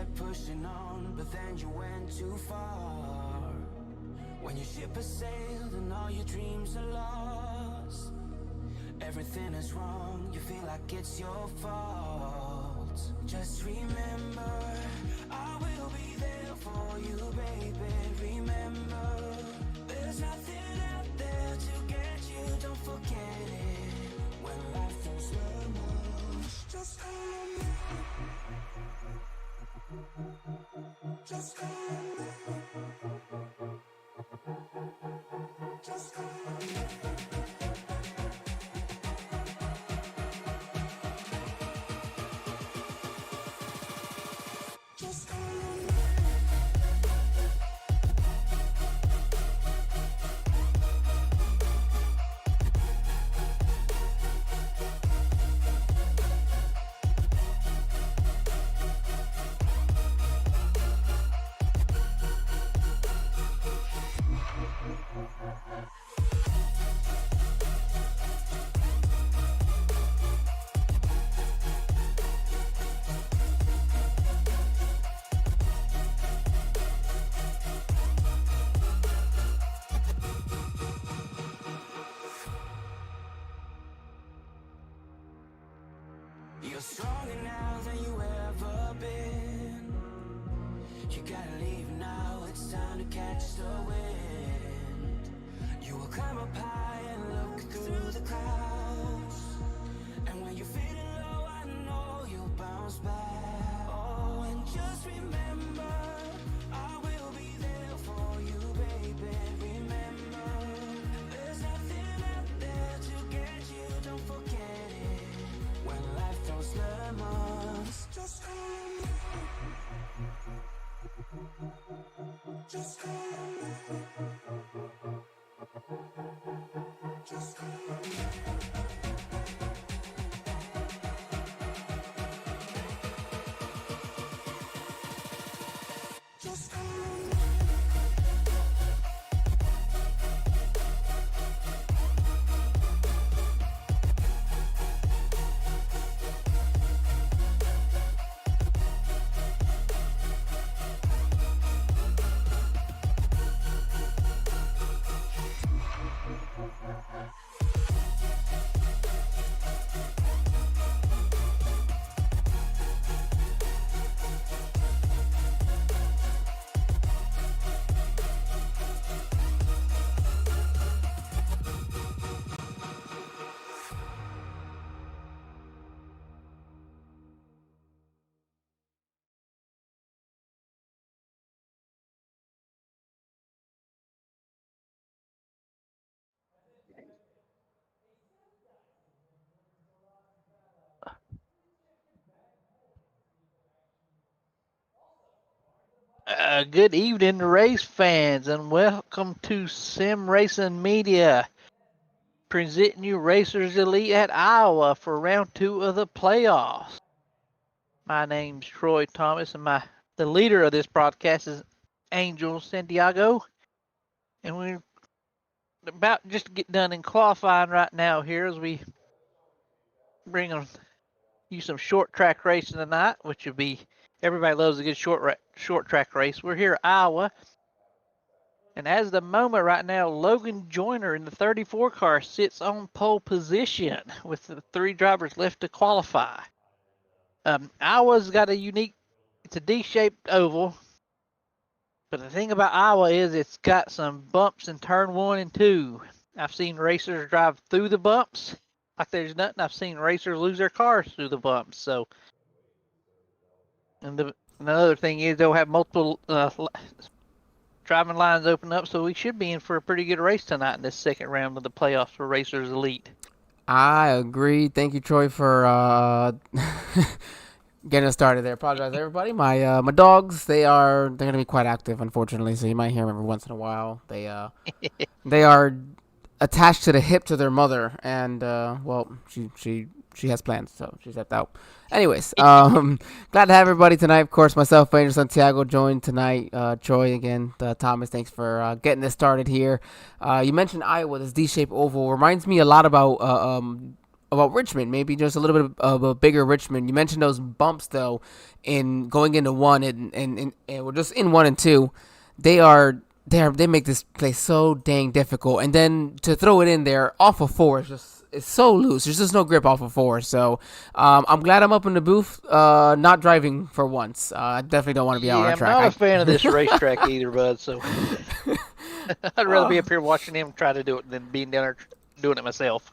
kept pushing on, but then you went too far. When your ship has sailed and all your dreams are lost, everything is wrong, you feel like it's your fault. Just remember, I will be there for you, baby. Remember, there's nothing out there to get you, don't forget it. When life throws lemons, just call on me. Just call on me. Just call on me. Just call on me. You're stronger now than you ever been. You gotta leave now, it's time to catch the wind. You will climb up high and look through the clouds, and when you're feeling low, I know you'll bounce back. Oh, and just remember, I will be there for you, baby. Remember, there's nothing out there to get you, don't forget it. When life throws lemons, just call on me. Just call on me. Just call on me. Just call on me. Good evening, race fans, and welcome to Sim Racing Media, presenting you Racers Elite at Iowa for round 2 of the playoffs. My name's Troy Thomas, and the leader of this broadcast is Angel Santiago, and we're about just to get done in qualifying right now here as we bring you some short track racing tonight, which will be everybody loves a good short track race. We're here at Iowa. And as the moment right now, Logan Joyner in the 34 car sits on pole position with the 3 drivers left to qualify. Iowa's got it's a D-shaped oval. But the thing about Iowa is it's got some bumps in turn 1 and 2. I've seen racers drive through the bumps like there's nothing. I've seen racers lose their cars through the bumps. So, and another thing is they'll have multiple driving lines open up, so we should be in for a pretty good race tonight in this second round of the playoffs for Racers Elite. I agree. Thank you, Troy, for getting us started there. Apologize, everybody. My dogs, they're gonna be quite active, unfortunately, so you might hear them every once in a while. They are attached to the hip to their mother, and well, she has plans, so she stepped out. Anyways, glad to have everybody tonight. Of course, myself, Angel Santiago, joined tonight. Troy again, Thomas. Thanks for getting this started here. You mentioned Iowa, this D-shaped oval reminds me a lot about about Richmond. Maybe just a little bit of a bigger Richmond. You mentioned those bumps though, in going into one and we're just in 1 and 2. They make this place so dang difficult, and then to throw it in there off of 4 is just it's so loose. There's just no grip off of 4. So I'm glad I'm up in the booth, not driving for once. I definitely don't want to be out on track. I'm not a fan of this racetrack either, bud. So I'd rather be up here watching him try to do it than being down there doing it myself.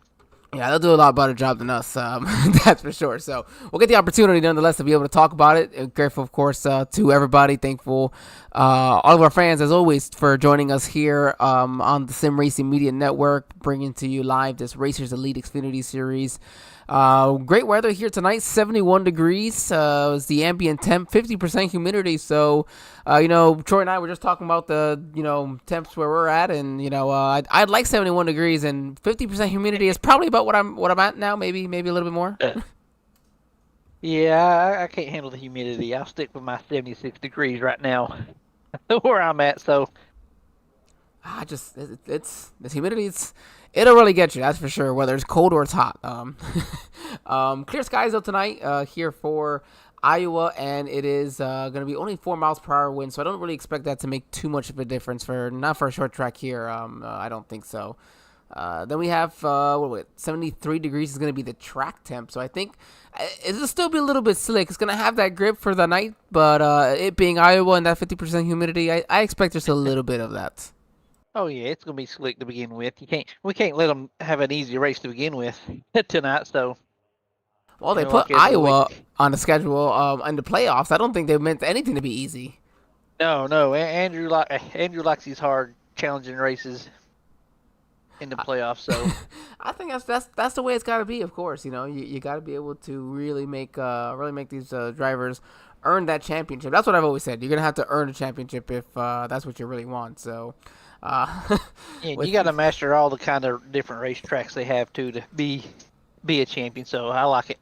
Yeah, they'll do a lot better job than us, that's for sure. So we'll get the opportunity, nonetheless, to be able to talk about it. Grateful, of course, to everybody. Thankful, all of our fans, as always, for joining us here on the Sim Racing Media Network, bringing to you live this Racers Elite Xfinity Series. Great weather here tonight, 71 degrees. It's the ambient temp, 50% humidity. So, Troy and I were just talking about the, temps where we're at, and I'd like 71 degrees, and 50% humidity is probably about what I'm at now. Maybe a little bit more. Yeah, I can't handle the humidity. I'll stick with my 76 degrees right now, where I'm at. So, it's this humidity. It'll really get you, that's for sure, whether it's cold or it's hot. Clear skies though tonight here for Iowa, and it is going to be only 4 miles per hour wind, so I don't really expect that to make too much of a difference not for a short track here. I don't think so. Then we have 73 degrees is going to be the track temp, so I think it'll still be a little bit slick. It's going to have that grip for the night, but it being Iowa and that 50% humidity, I expect just a little bit of that. Oh yeah, it's gonna be slick to begin with. We can't let them have an easy race to begin with tonight. So, well, they put Iowa on the schedule in the playoffs. I don't think they meant anything to be easy. No, Andrew likes these hard, challenging races in the playoffs. So, I think that's the way it's got to be. Of course, you got to be able to really make these drivers earn that championship. That's what I've always said. You're gonna have to earn a championship if that's what you really want. So. You got to master all the kind of different racetracks they have to be a champion. So I like it.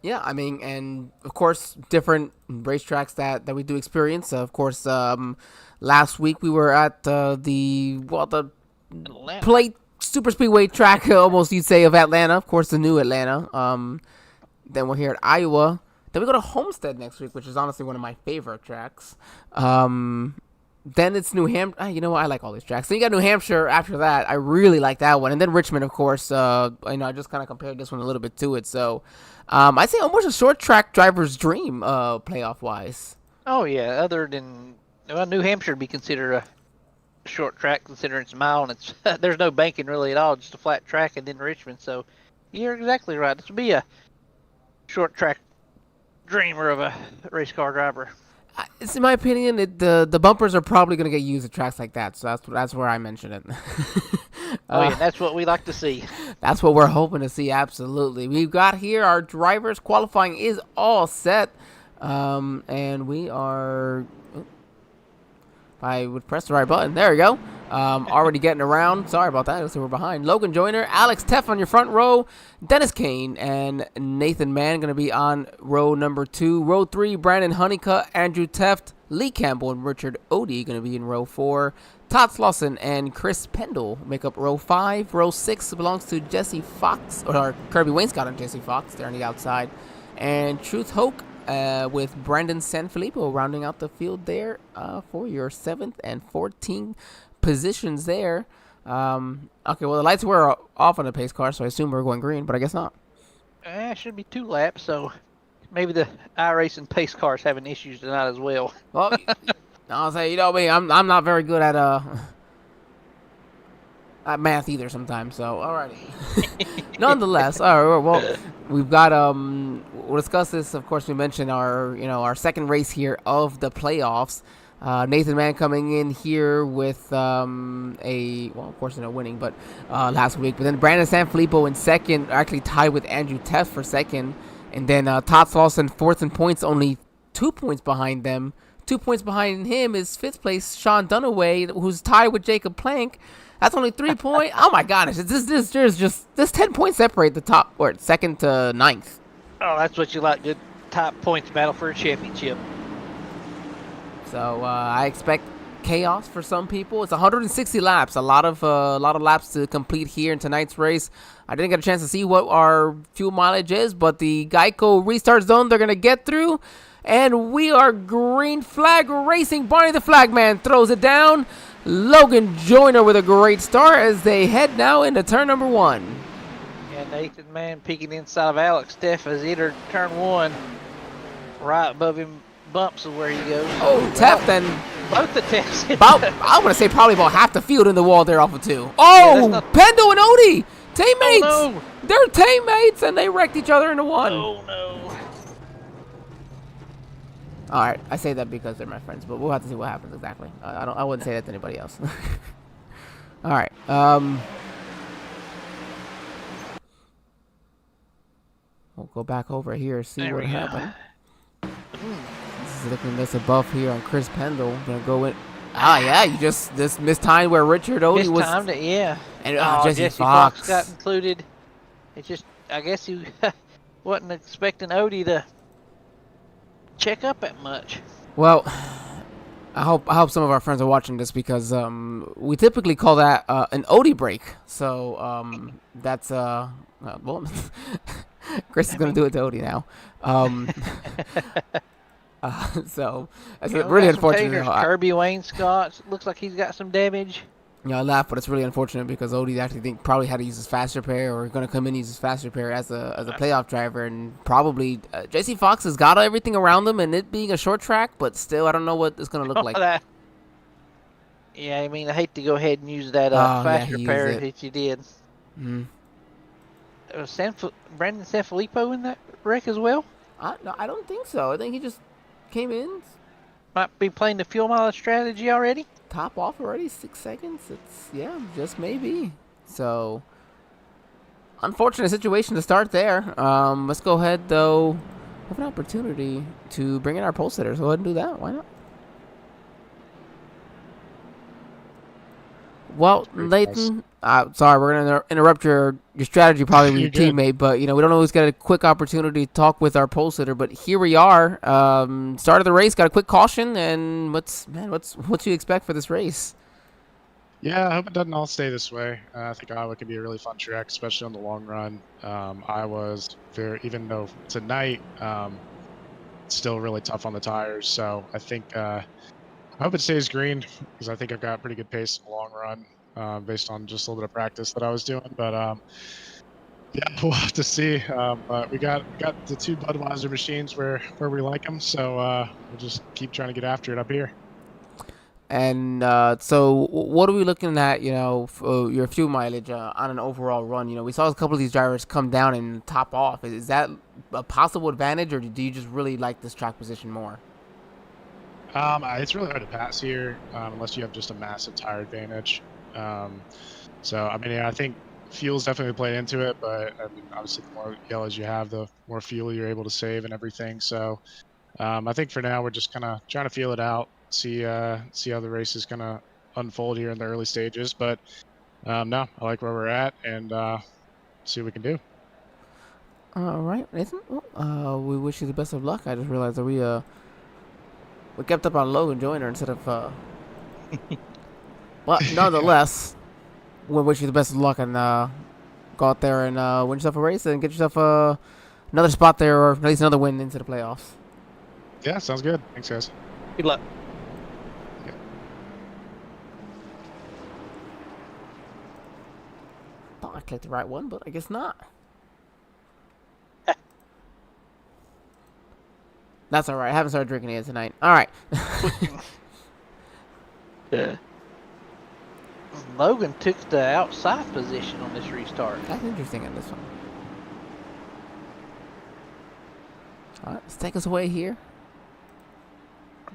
Yeah, I mean, and of course, different racetracks that we do experience. Of course, last week we were at the Plate Super Speedway track, almost you'd say, of Atlanta. Of course, the new Atlanta. Then we're here at Iowa. Then we go to Homestead next week, which is honestly one of my favorite tracks. Then it's New Hampshire. I like all these tracks. Then you got New Hampshire after that. I really like that one. And then Richmond, of course. I just kind of compared this one a little bit to it. So I'd say almost a short track driver's dream playoff-wise. Oh, yeah. Other than New Hampshire would be considered a short track, considering it's a mile, and it's there's no banking really at all, just a flat track, and then Richmond. So you're exactly right. This would be a short track dreamer of a race car driver. It's in my opinion, the bumpers are probably going to get used at tracks like that, so that's where I mention it. Yeah, that's what we like to see. That's what we're hoping to see, absolutely. We've got here our drivers. Qualifying is all set, and we are... I would press the right button. There we go. Already getting around. Sorry about that. Looks like we're behind. Logan Joyner, Alex Teff on your front row. Dennis Kane and Nathan Mann going to be on row number 2. Row 3, Brandon Honeycutt, Andrew Teft, Lee Campbell, and Richard Odie going to be in row 4. Todd Slauson and Chris Pendle make up row 5. Row 6 belongs to Jesse Fox, or Kirby Wainscott and Jesse Fox. They're on the outside. And Truth Hoke with Brandon Sanfilippo rounding out the field there for your 7th and 14th positions there. Okay, well, the lights were off on the pace car, so I assume we're going green, but I guess not. It should be 2 laps, so maybe the iRacing pace car's having issues tonight as well. Well, I'll say, me, I'm not very good at math either sometimes, so alrighty. Nonetheless, all right, well, we've got we'll discuss this. Of course, we mentioned our second race here of the playoffs. Nathan Mann coming in here with of course, not winning, but last week. But then Brandon Sanfilippo in second, actually tied with Andrew Teff for second, and then Todd Slauson fourth in points, only 2 points behind them. 2 points behind him is 5th place Sean Dunaway, who's tied with Jacob Plank. That's only 3 points. Oh my gosh, there's just 10 points separate the top or second to 9th. Oh, that's what you like. Good top points battle for a championship. So I expect chaos for some people. It's 160 laps, a lot of laps to complete here in tonight's race. I didn't get a chance to see what our fuel mileage is, but the Geico restart zone they're gonna get through, and we are green flag racing. Barney the Flagman throws it down. Logan Joyner with a great start as they head now into turn number 1. Yeah, Nathan Mann peeking inside of Alex Steff has entered turn 1. Right above him, bumps is where he goes. Oh, Teff then. Both the Teffs. I'm going to say probably about half the field in the wall there off of 2. Oh, yeah, Pendo and Odie, teammates. Oh, no. They're teammates, and they wrecked each other into 1. Oh, no. All right, I say that because they're my friends, but we'll have to see what happens exactly. I wouldn't say that to anybody else. All right. We'll go back over here, see There what we go. happened. This is looking this a buff here on Chris Pendle. Gonna go in. Ah, yeah, you just mistimed where Richard Odie was. Mistimed it, yeah. And Jesse Fox got included. It's just, I guess he wasn't expecting Odie to check up that much. Well, I hope some of our friends are watching this because we typically call that an Odie break. So that's well, Chris is gonna do it to Odie now. So it's really unfortunate. Kirby Wayne Scott looks like he's got some damage. I laugh, but it's really unfortunate because Odie actually probably had to use his fast repair or going to come in and use his fast repair as a playoff driver, and probably JC Fox has got everything around him, and it being a short track, but still I don't know what it's going to look like. Yeah, I mean I hate to go ahead and use that fast repair that you did. Was Brandon Sanfilippo in that wreck as well? No, I don't think so. I think he just came in. Might be playing the fuel mileage strategy already. Top off already, 6 seconds. It's just maybe. So unfortunate situation to start there. Let's go ahead though. We have an opportunity to bring in our pole sitters. Go ahead and do that. Why not? Well, Leighton, sorry, we're going to interrupt your strategy probably with your teammate, but, we don't always get a quick opportunity to talk with our pole sitter, but here we are. Start of the race, got a quick caution, and what you expect for this race? Yeah, I hope it doesn't all stay this way. I think Iowa can be a really fun track, especially on the long run. Iowa's even though tonight, it's still really tough on the tires, so I think... I hope it stays green because I think I've got pretty good pace in the long run based on just a little bit of practice that I was doing. But yeah, we'll have to see. But we got the 2 Budweiser machines where we like them, so we'll just keep trying to get after it up here. And so what are we looking at, for your fuel mileage on an overall run? We saw a couple of these drivers come down and top off. Is that a possible advantage, or do you just really like this track position more? It's really hard to pass here unless you have just a massive tire advantage. So, I mean, I think fuel's definitely played into it, but I mean, obviously the more yellows you have, the more fuel you're able to save and everything. So, I think for now we're just kind of trying to feel it out, see how the race is going to unfold here in the early stages. But no, I like where we're at and see what we can do. All right, Nathan. We wish you the best of luck. I just realized that we kept up on Logan Joyner instead of... But nonetheless, we wish you the best of luck and go out there and win yourself a race and get yourself another spot there, or at least another win into the playoffs. Yeah, sounds good. Thanks, guys. Good luck. Yeah. Thought I clicked the right one, but I guess not. That's all right. I haven't started drinking yet tonight. All right. Yeah. Logan took the outside position on this restart. That's interesting in this one. All right, let's take us away here.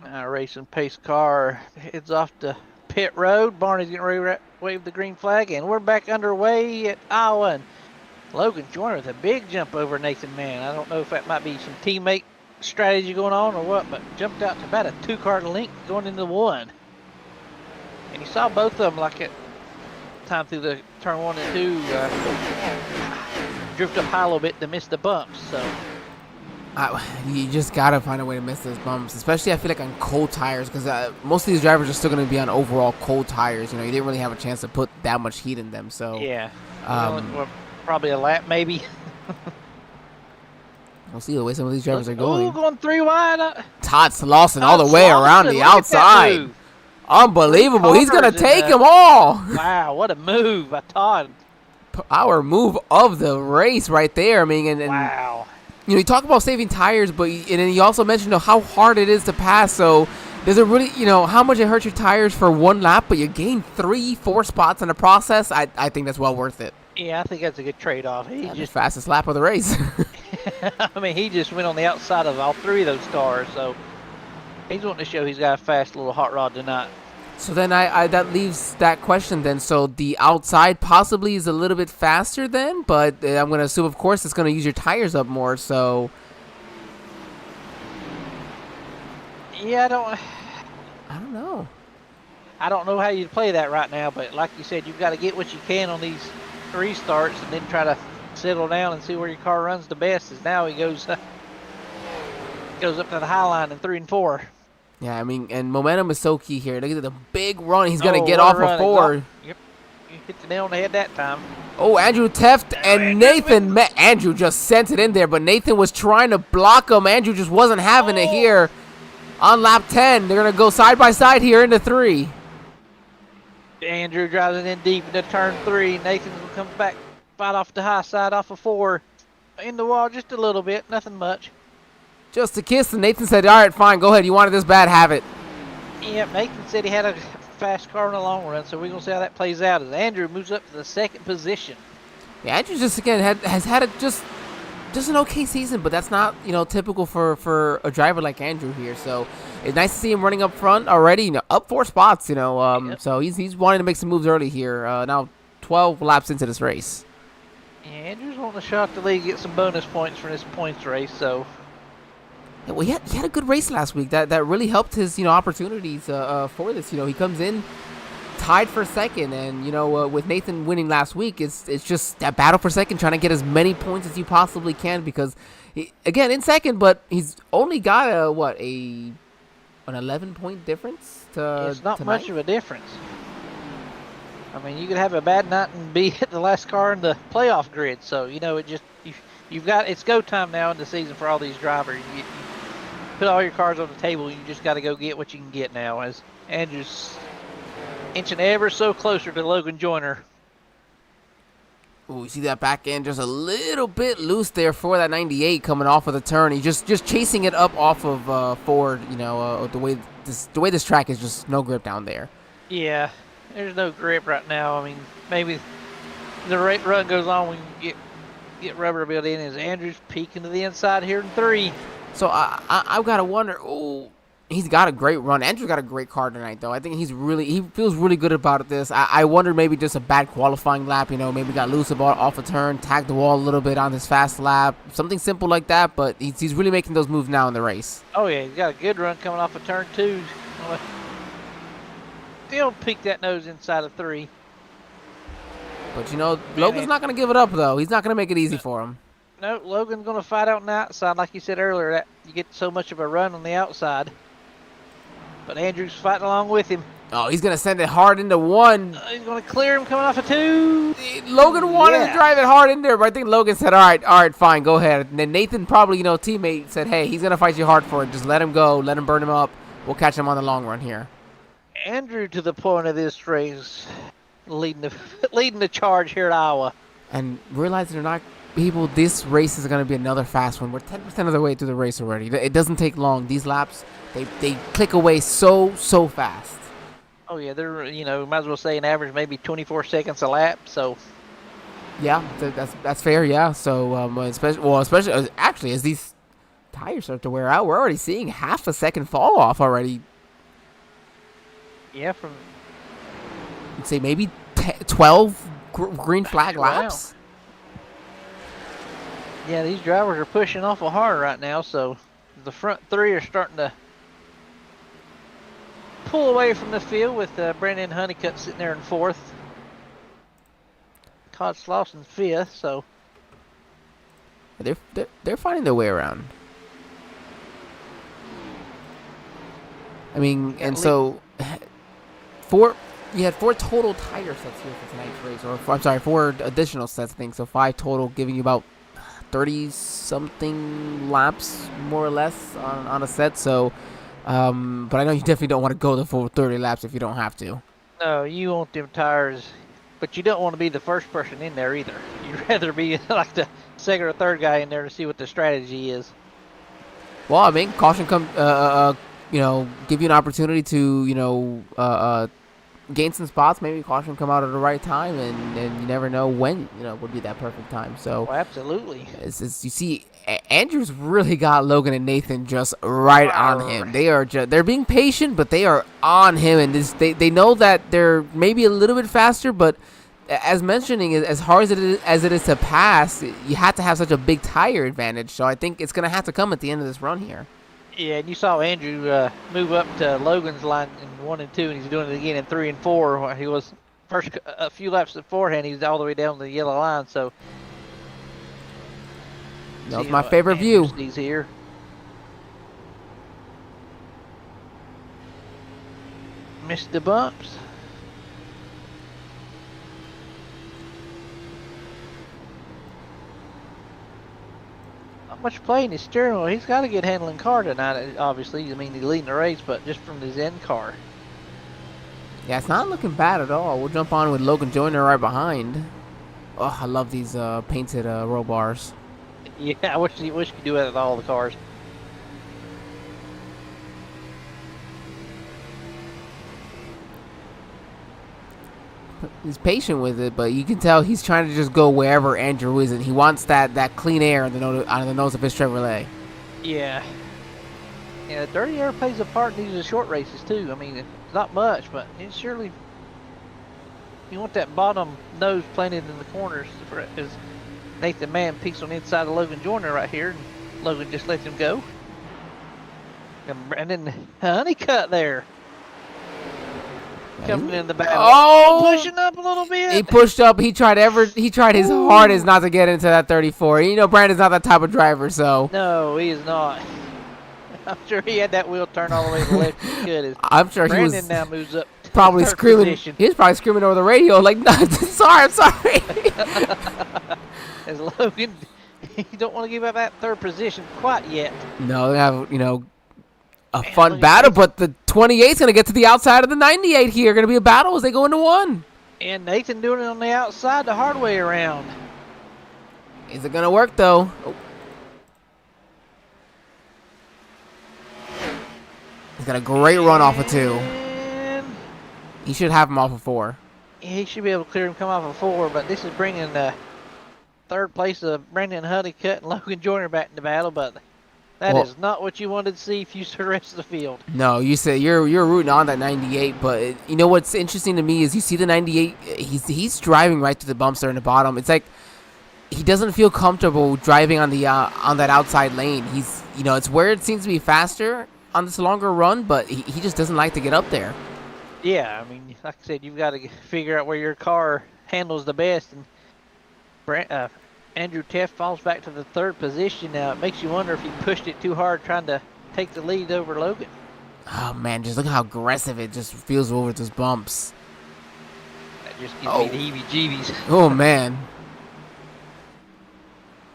Racing pace car heads off the pit road. Barney's getting ready to wave the green flag, and we're back underway at Iowa. And Logan Joyner with a big jump over Nathan Mann. I don't know if that might be some teammate strategy going on or what, but jumped out to about a 2-car length going into 1. And you saw both of them like at time through the turn 1 and 2 drift up high a little bit to miss the bumps. So You just gotta find a way to miss those bumps, especially I feel like on cold tires, because most of these drivers are still gonna be on overall cold tires. You know, you didn't really have a chance to put that much heat in them. So Yeah. Well, probably a lap, maybe. we'll see the way some of these drivers are going. Ooh, going 3 wide. Todd Slauson all the way around the Look at that outside. move. Unbelievable. He's gonna Corners in take the- them all. Wow, what a move by Todd. Our move of the race right there. I mean, and Wow. you know, you talk about saving tires, but and then you also mentioned how hard it is to pass. So does it really, you know, how much it hurts your tires for one lap, but you gain 3-4 spots in the process? I think that's well worth it. Yeah, I think that's a good trade-off. He That's just, the fastest lap of the race. I mean, he just went on the outside of all 3 of those cars, so he's wanting to show he's got a fast little hot rod tonight. So then I that leaves that question then. So the outside possibly is a little bit faster then, but I'm going to assume, of course, it's going to use your tires up more. So Yeah, I don't know. I don't know how you play that right now, but like you said, you've got to get what you can on these restarts and then try to settle down and see where your car runs the best. As now he goes up to the high line in 3 and 4. Yeah, I mean, and momentum is so key here. Look at the big run. He's going to Oh, get what off a run. of 4. Yep, you hit the nail on the head that time. Oh, Andrew Teft and Nathan. Andrew just sent it in there, but Nathan was trying to block him. Andrew just wasn't having it here on lap 10. They're going to go side by side here into 3. Andrew drives it in deep into turn 3. Nathan comes back, fight off the high side off of 4. In the wall just a little bit, nothing much. Just a kiss, and Nathan said, all right, fine, go ahead. You wanted this bad, have it. Yep, Nathan said he had a fast car in the long run, so we're going to see how that plays out as Andrew moves up to the 2nd position. Yeah, Andrew just, again, has had just an okay season, but that's not, you know, typical for a driver like Andrew here. So it's nice to see him running up front already, you know, up 4 spots, you know. Yep. So he's wanting to make some moves early here. Now 12 laps into this race. Yeah, Andrew's wanting to shock the lead, get some bonus points for this points race, so... Yeah, well, he had a good race last week. That really helped his, you know, opportunities for this. You know, he comes in tied for 2nd, and you know, with Nathan winning last week, it's just that battle for 2nd, trying to get as many points as you possibly can, because again in 2nd, but he's only got an 11-point difference to. It's not to much 9th. of a difference. I mean, you could have a bad night and be the last car in the playoff grid, so you know, you've got, it's go time now in the season for all these drivers. You put all your cards on the table. You just got to go get what you can get now. As Andrew's inching ever so closer to Logan Joyner. Ooh, you see that back end just a little bit loose there for that 98 coming off of the turn. He's just chasing it up off of Ford. You know, the way this track is, just no grip down there. Yeah, there's no grip right now. I mean, maybe the run goes on, we can get rubber built in. As Andrew's peeking to the inside here in 3. So I've got to wonder. Oh, he's got a great run. Andrew's got a great car tonight, though. I think he feels really good about this. I wonder maybe just a bad qualifying lap. You know, maybe got loose about off a turn, tagged the wall a little bit on his fast lap, something simple like that. But he's really making those moves now in the race. Oh yeah, he's got a good run coming off of turn 2. Still peek that nose inside of 3. But you know, Logan's not going to give it up, though. He's not going to make it easy for him. No, Logan's going to fight out on the outside. Like you said earlier, that you get so much of a run on the outside. But Andrew's fighting along with him. Oh, he's going to send it hard into 1. He's going to clear him coming off of 2. Logan wanted to drive it hard in there, but I think Logan said, all right, fine, go ahead. And then Nathan, probably, you know, teammate, said, hey, he's going to fight you hard for it. Just let him go. Let him burn him up. We'll catch him on the long run here. Andrew, to the point of this race, leading the charge here at Iowa. And realize it or not, people, this race is going to be another fast one. We're 10% of the way through the race already. It doesn't take long. These laps, they click away so fast. Oh yeah, they're, you know, might as well say an average maybe 24 seconds a lap. So yeah, that's fair. Yeah. So especially actually as these tires start to wear out, we're already seeing half a second fall off already. Yeah, from I'd say maybe 12 green flag laps. Wow. Yeah, these drivers are pushing awful hard right now, so the front 3 are starting to pull away from the field with Brandon Honeycutt sitting there in 4th. Todd Slauson 5th, so They're finding their way around. I mean, At and least- so you had 4 total tire sets here for tonight's race, or I'm sorry, 4 additional sets, I think. So 5 total, giving you about 30 something laps, more or less, on a set. So, but I know you definitely don't want to go the full 30 laps if you don't have to. No, you want them tires, but you don't want to be the first person in there either. You'd rather be like the second or third guy in there to see what the strategy is. Well, I mean, caution give you an opportunity to, gain some spots. Maybe caution come out at the right time, and you never know when, would be that perfect time. So, Oh, absolutely. it's you see, Andrew's really got Logan and Nathan just right on him. They're being patient, but they are on him, and they know that they're maybe a little bit faster, but as mentioning, as hard as it is to pass, you have to have such a big tire advantage. So I think it's going to have to come at the end of this run here. Yeah, and you saw Andrew move up to Logan's line in 1 and 2, and he's doing it again in 3 and 4. He was first a few laps beforehand. He was all the way down the yellow line. So that was my favorite view. He's here. Missed the bumps. Not much play in his steering wheel. He's got a good handling car tonight, obviously. I mean, he's leading the race, but just from his end car. Yeah, it's not looking bad at all. We'll jump on with Logan Joyner right behind. Oh, I love these painted roll bars. Yeah, I wish you could do it with all the cars. He's patient with it, but you can tell he's trying to just go wherever Andrew is, and he wants that clean air on the nose of his Chevrolet. Yeah. Yeah, dirty air plays a part in these short races too. I mean, it's not much, but it's surely you want that bottom nose planted in the corners. Because Nathan Mann peeks on the inside of Logan Joyner right here, and Logan just lets him go. And Brandon Honeycutt there. Coming in the battle. Oh! Pushing up a little bit. He pushed up. He tried his hardest not to get into that 34. You know, Brandon's not that type of driver, so. No, he is not. I'm sure he had that wheel turn all the way to the left. He could. As I'm sure he Brandon was now moves up to probably third screaming. position. He was probably screaming over the radio like, "No, I'm sorry." As Logan, you don't want to give up that third position quite yet. No, they have a Man, fun look at battle, this. but the 28's gonna get to the outside of the 98 here. Gonna be a battle as they go into one. And Nathan doing it on the outside the hard way around. Is it gonna work though? Oh. He's got a great run off of 2. And He should have him off of 4. he should be able to clear him come off of 4, but this is bringing the third place of Brandon Honeycutt and Logan Joyner back into battle, but that is not what you wanted to see if you saw the rest of the field. No, you said you're rooting on that 98, but you know what's interesting to me is you see the 98. He's driving right through the bumps there in the bottom. It's like he doesn't feel comfortable driving on that outside lane. It's where it seems to be faster on this longer run, but he just doesn't like to get up there. Yeah, I mean, like I said, you've got to figure out where your car handles the best, and Andrew Teff falls back to the third position. Now, it makes you wonder if he pushed it too hard trying to take the lead over Logan. Oh, man, just look how aggressive it just feels over those bumps. That just gives me the heebie-jeebies. Oh, man.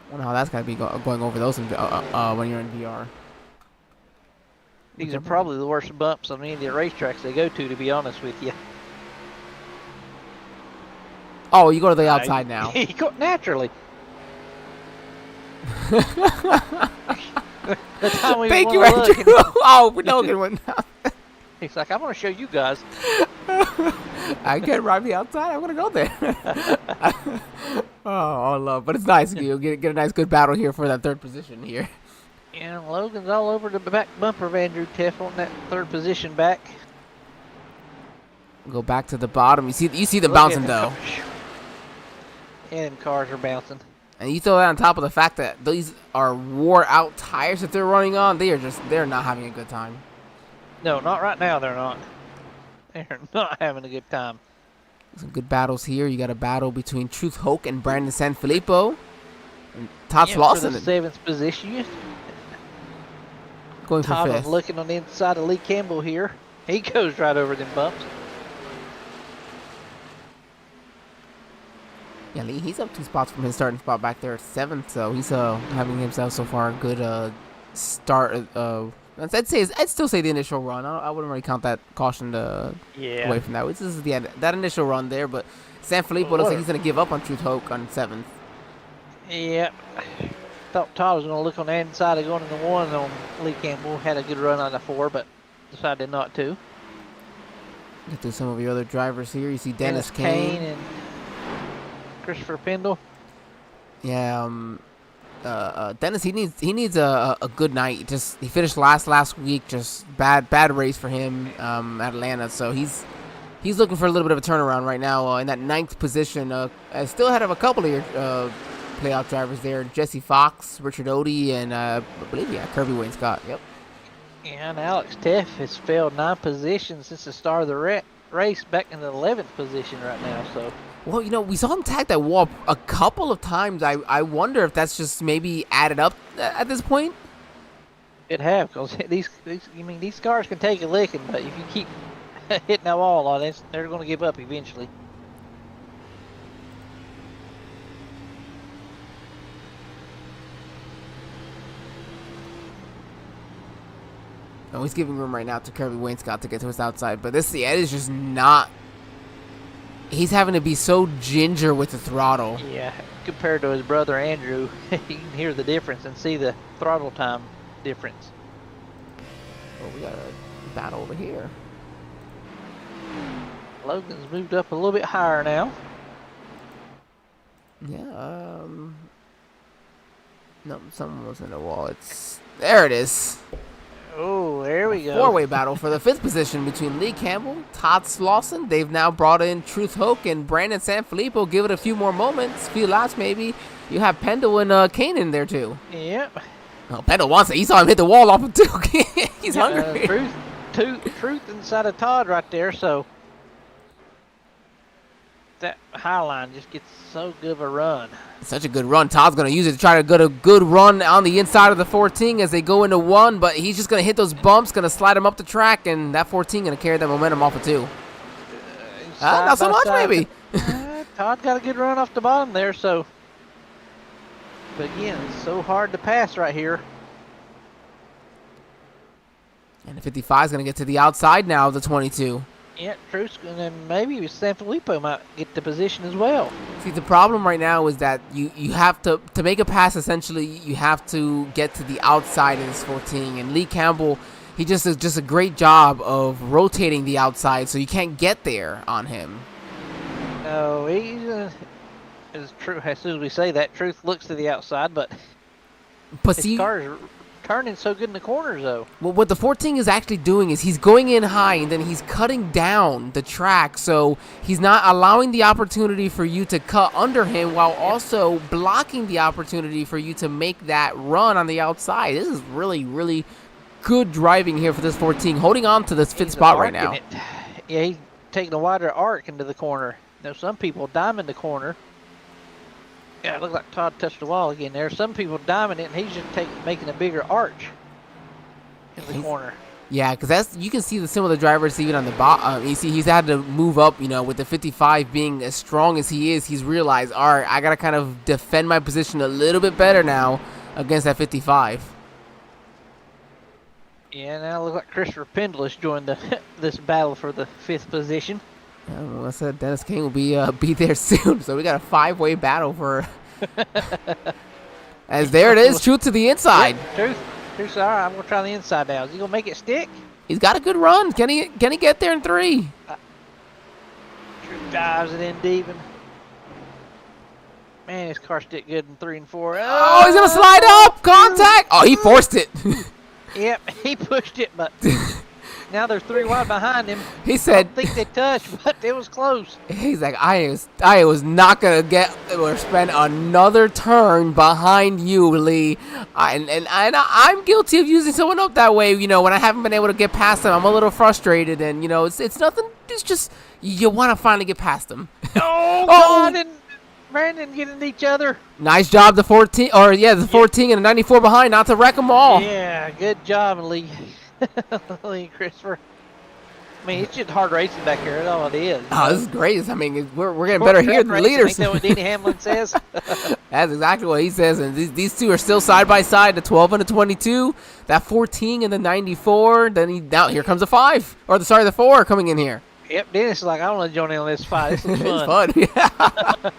I wonder how that's got to be going over those when you're in VR. These are probably the worst bumps on any of the racetracks they go to be honest with you. Oh, you go to the outside now. Naturally. The time we Thank you, wanna look, Andrew. Oh, Logan went out. He's like, I'm going to show you guys. I can't ride me outside. I'm going to go there. Oh, love. But it's nice. You'll get a nice, good battle here for that third position here. And Logan's all over the back bumper of Andrew Teff on that third position back. Go back to the bottom. You see them Look bouncing, at though. And cars are bouncing. And you throw that on top of the fact that these are wore-out tires that they're running on. They're not having a good time. No, not right now, they're not. They're not having a good time. Some good battles here. You got a battle between Truth Hoke and Brandon Sanfilippo. And Todd Yeah, Lawson. for the 7th position. going for Todd fifth. looking on the inside of Lee Campbell here. He goes right over them bumps. Yeah, Lee, he's up 2 spots from his starting spot back there at 7th, so he's having himself so far a good start. I'd still say the initial run. I wouldn't really count that caution away from that. This is that initial run there, but San Filippo looks like he's going to give up on Truth Hoke on 7th. Yep. Thought Todd was going to look on the inside of going in the 1 on Lee Campbell. Had a good run on the 4, but decided not to. Get through some of the other drivers here. You see Dennis Kane and Christopher Pendle. Yeah, Dennis, he needs a good night. He finished last week. Just bad race for him at Atlanta. So he's looking for a little bit of a turnaround right now in that 9th position. Still ahead of a couple of your playoff drivers there: Jesse Fox, Richard Odie, and I believe Kirby Wayne Scott. Yep. And Alex Teff has failed 9 positions since the start of the race, back in the 11th position right now. So. Well, we saw him tag that wall a couple of times. I wonder if that's just maybe added up at this point. It have, because these cars can take a licking, but if you keep hitting that wall on it, they're going to give up eventually. Oh, he's giving room right now to Kirby Wayne Scott to get to his outside, but this Ed is just not. He's having to be so ginger with the throttle. Yeah, compared to his brother Andrew, you can hear the difference and see the throttle time difference. Oh, we got a battle over here. Logan's moved up a little bit higher now. Yeah, no, someone was in the wall. There it is. Oh, there we go. 4-way battle for the 5th position between Lee Campbell, Todd Slauson. They've now brought in Truth Hoke and Brandon Sanfilippo. Give it a few more moments, a few laps maybe. You have Pendle and Kane in there too. Yep. Oh, Pendle wants it. He saw him hit the wall off of 2. He's hungry. Truth inside of Todd right there, so that high line just gets so good of a run. Such a good run. Todd's going to use it to try to get a good run on the inside of the 14 as they go into 1, but he's just going to hit those bumps, going to slide him up the track, and that 14 going to carry that momentum off of 2. Not so much, maybe. Todd got a good run off the bottom there, so. But again, it's so hard to pass right here. And the 55 is going to get to the outside now of the 22. Yeah, Truth, and then maybe Sanfilippo might get the position as well. See, the problem right now is that you have to make a pass, essentially, you have to get to the outside of this 14. And Lee Campbell, he just does just a great job of rotating the outside, so you can't get there on him. No, he's as soon as we say that, Truth looks to the outside, but his car is turning so good in the corners, though. Well, what the 14 is actually doing is he's going in high and then he's cutting down the track, so he's not allowing the opportunity for you to cut under him while also blocking the opportunity for you to make that run on the outside. This is really, really good driving here for this 14, holding on to this 5th spot right now. Yeah, he's taking a wider arc into the corner. Now, some people diamond the corner. Yeah, it looked like Todd touched the wall again there. Some people diamond it, and he's just making a bigger arch in the corner. Yeah, because you can see some of the drivers even on the bottom. You see, he's had to move up. With the 55 being as strong as he is, he's realized, all right, I gotta kind of defend my position a little bit better now against that 55. Yeah, now it looks like Christopher Pendle has joined this battle for the 5th position. Yeah, well, I said Dennis King will be there soon, so we got a 5-way battle for. As there it is, Truth to the inside. Yeah, Truth's all right. I'm gonna try the inside now. Is he gonna make it stick? He's got a good run. Can he get there in 3? Truth dives it in deep. Man, his car stick good in 3 and 4. Oh, he's gonna slide up. Contact. Oh, he forced it. Yep, he pushed it, but. Now they're 3 wide behind him. He said, I don't think they touched, but it was close. He's like, I was not going to get or spend another turn behind you, Lee. And I'm guilty of using someone up that way, when I haven't been able to get past them. I'm a little frustrated, and, it's nothing. It's just, you want to finally get past them. Oh, God. And Brandon getting each other. Nice job, the 14, or yeah, the 14 and the 94 behind, not to wreck them all. Yeah, good job, Lee. Lee and Christopher. I mean, it's just hard racing back here. That's all it is. Oh, this is great. I mean, we're getting Short better here track than the racing, leaders. Ain't that what Denny Hamlin says? That's exactly what he says. And these two are still side by side, the 12 and the 22, that 14 and the 94. Then now here comes the 5, or the 4 coming in here. Yep, Dennis is like, I want to join in on this fight. This is It's fun. fun. Yeah.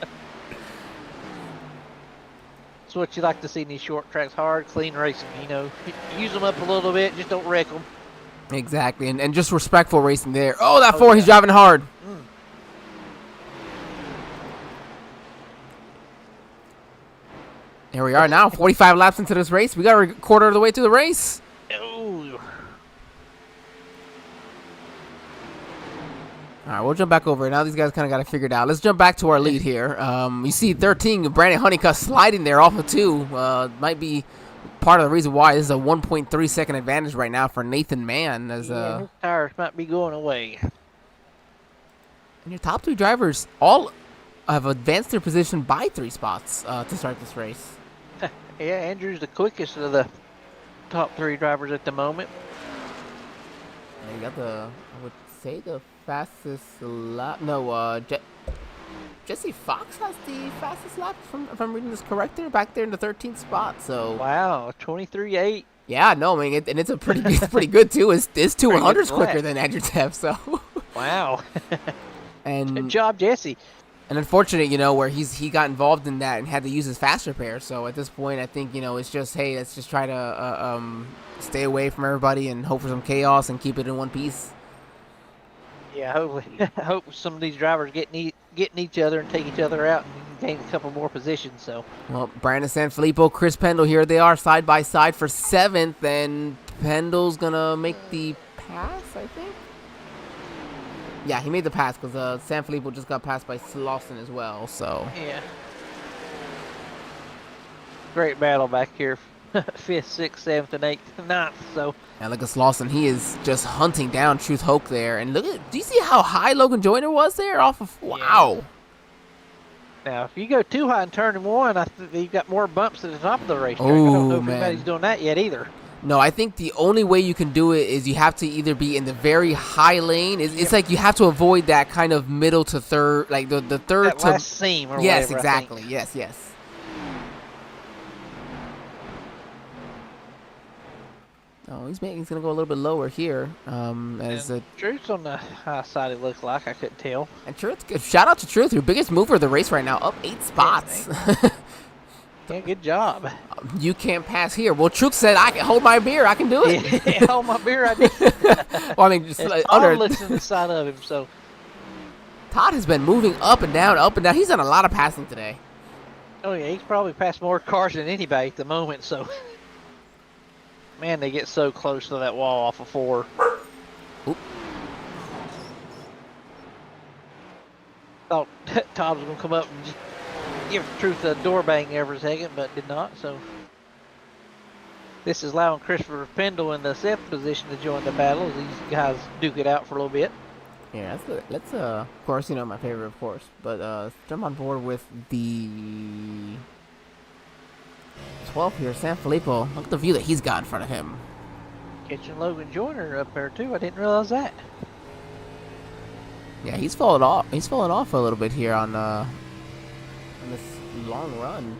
That's what you like to see in these short tracks. Hard, clean racing. You know, use them up a little bit. Just don't wreck them. Exactly, and just respectful racing there. Oh, that 4, yeah. he's driving hard. Here we are now, 45 laps into this race. We got a quarter of the way through the race. Ooh. All right, we'll jump back over. Now these guys kind of got it figured out. Let's jump back to our lead here. You see 13, Brandon Honeycutt sliding there off of 2. Might be part of the reason why this is a 1.3 second advantage right now for Nathan Mann. As Yeah, his tires might be going away. and your top 3 drivers all have advanced their position by 3 spots to start this race. Yeah, Andrew's the quickest of the top 3 drivers at the moment. And you got I would say the fastest lap. No, Jesse Fox has the fastest lap, if I'm reading this correct there, back there in the 13th spot. So Wow, 23.8. yeah, no, I mean, and it's a it's pretty good too. It's 2 Pretty good 100s quicker lap. than Andrew Teff. So Wow. and Good job, Jesse. And unfortunate, where he got involved in that and had to use his fast repair. So at this point, I think, it's just, hey, let's just try to stay away from everybody and hope for some chaos and keep it in one piece. Yeah, hopefully, I hope some of these drivers getting each other and take each other out and gain a couple more positions. So, Well, Brandon Sanfilippo, Chris Pendle, here they are side by side for 7th, and Pendle's gonna make the pass, I think. Yeah, he made the pass because Sanfilippo just got passed by Slauson as well. So yeah, great battle back here, 5th, 6th, 7th, and 8th, 9th. So. and look at Slauson, he is just hunting down Truth Hoke there. And look at, do you see how high Logan Joyner was there? Off of wow. Now, if you go too high in turn 1, I think you've got more bumps at the top of the racetrack. I Oh, don't know if man. anybody's doing that yet either. No, I think the only way you can do it is you have to either be in the very high lane. It's like you have to avoid that kind of middle to third, like the third That to last seam or yes, whatever, exactly. I think. Yes. Oh, he's gonna go a little bit lower here. As And Truth's on the high side, it looks like. I couldn't tell. and Truth, shout out to Truth, your biggest mover of the race right now, up 8 spots. Yeah, good job. You can't pass here. Well, Truth said, I can hold my beer. I can do it. Yeah, hold my beer, I did. Well, I mean, just And like, Todd under looks to the side of him, so. Todd has been moving up and down, up and down. He's done a lot of passing today. Oh, yeah, he's probably passed more cars than anybody at the moment, so. Man, they get so close to that wall off of 4. Oop. Thought Todd was going to come up and just give Truth a door bang every second, but did not, so. This is allowing Christopher Pendle in the 7th position to join the battle as these guys duke it out for a little bit. Yeah, let's of course, my favorite, of course, but jump on board with the 12th here, Sanfilippo. Look at the view that he's got in front of him. Catching Logan Joyner up there too. I didn't realize that. Yeah, he's fallen off. He's fallen off a little bit here on this long run.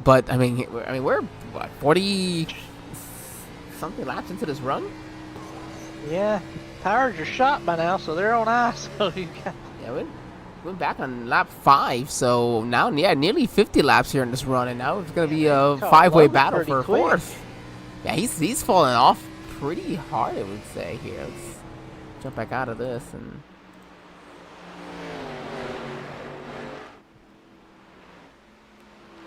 But I mean, we're what, 40 something laps into this run. Yeah, tires are shot by now, so they're on ice. So you got. Yeah, we're back on lap 5, so now nearly 50 laps here in this run, and now it's gonna be a 5-way Logan battle pretty for quick. 4th. Yeah, he's falling off pretty hard, I would say. Here, let's jump back out of this and.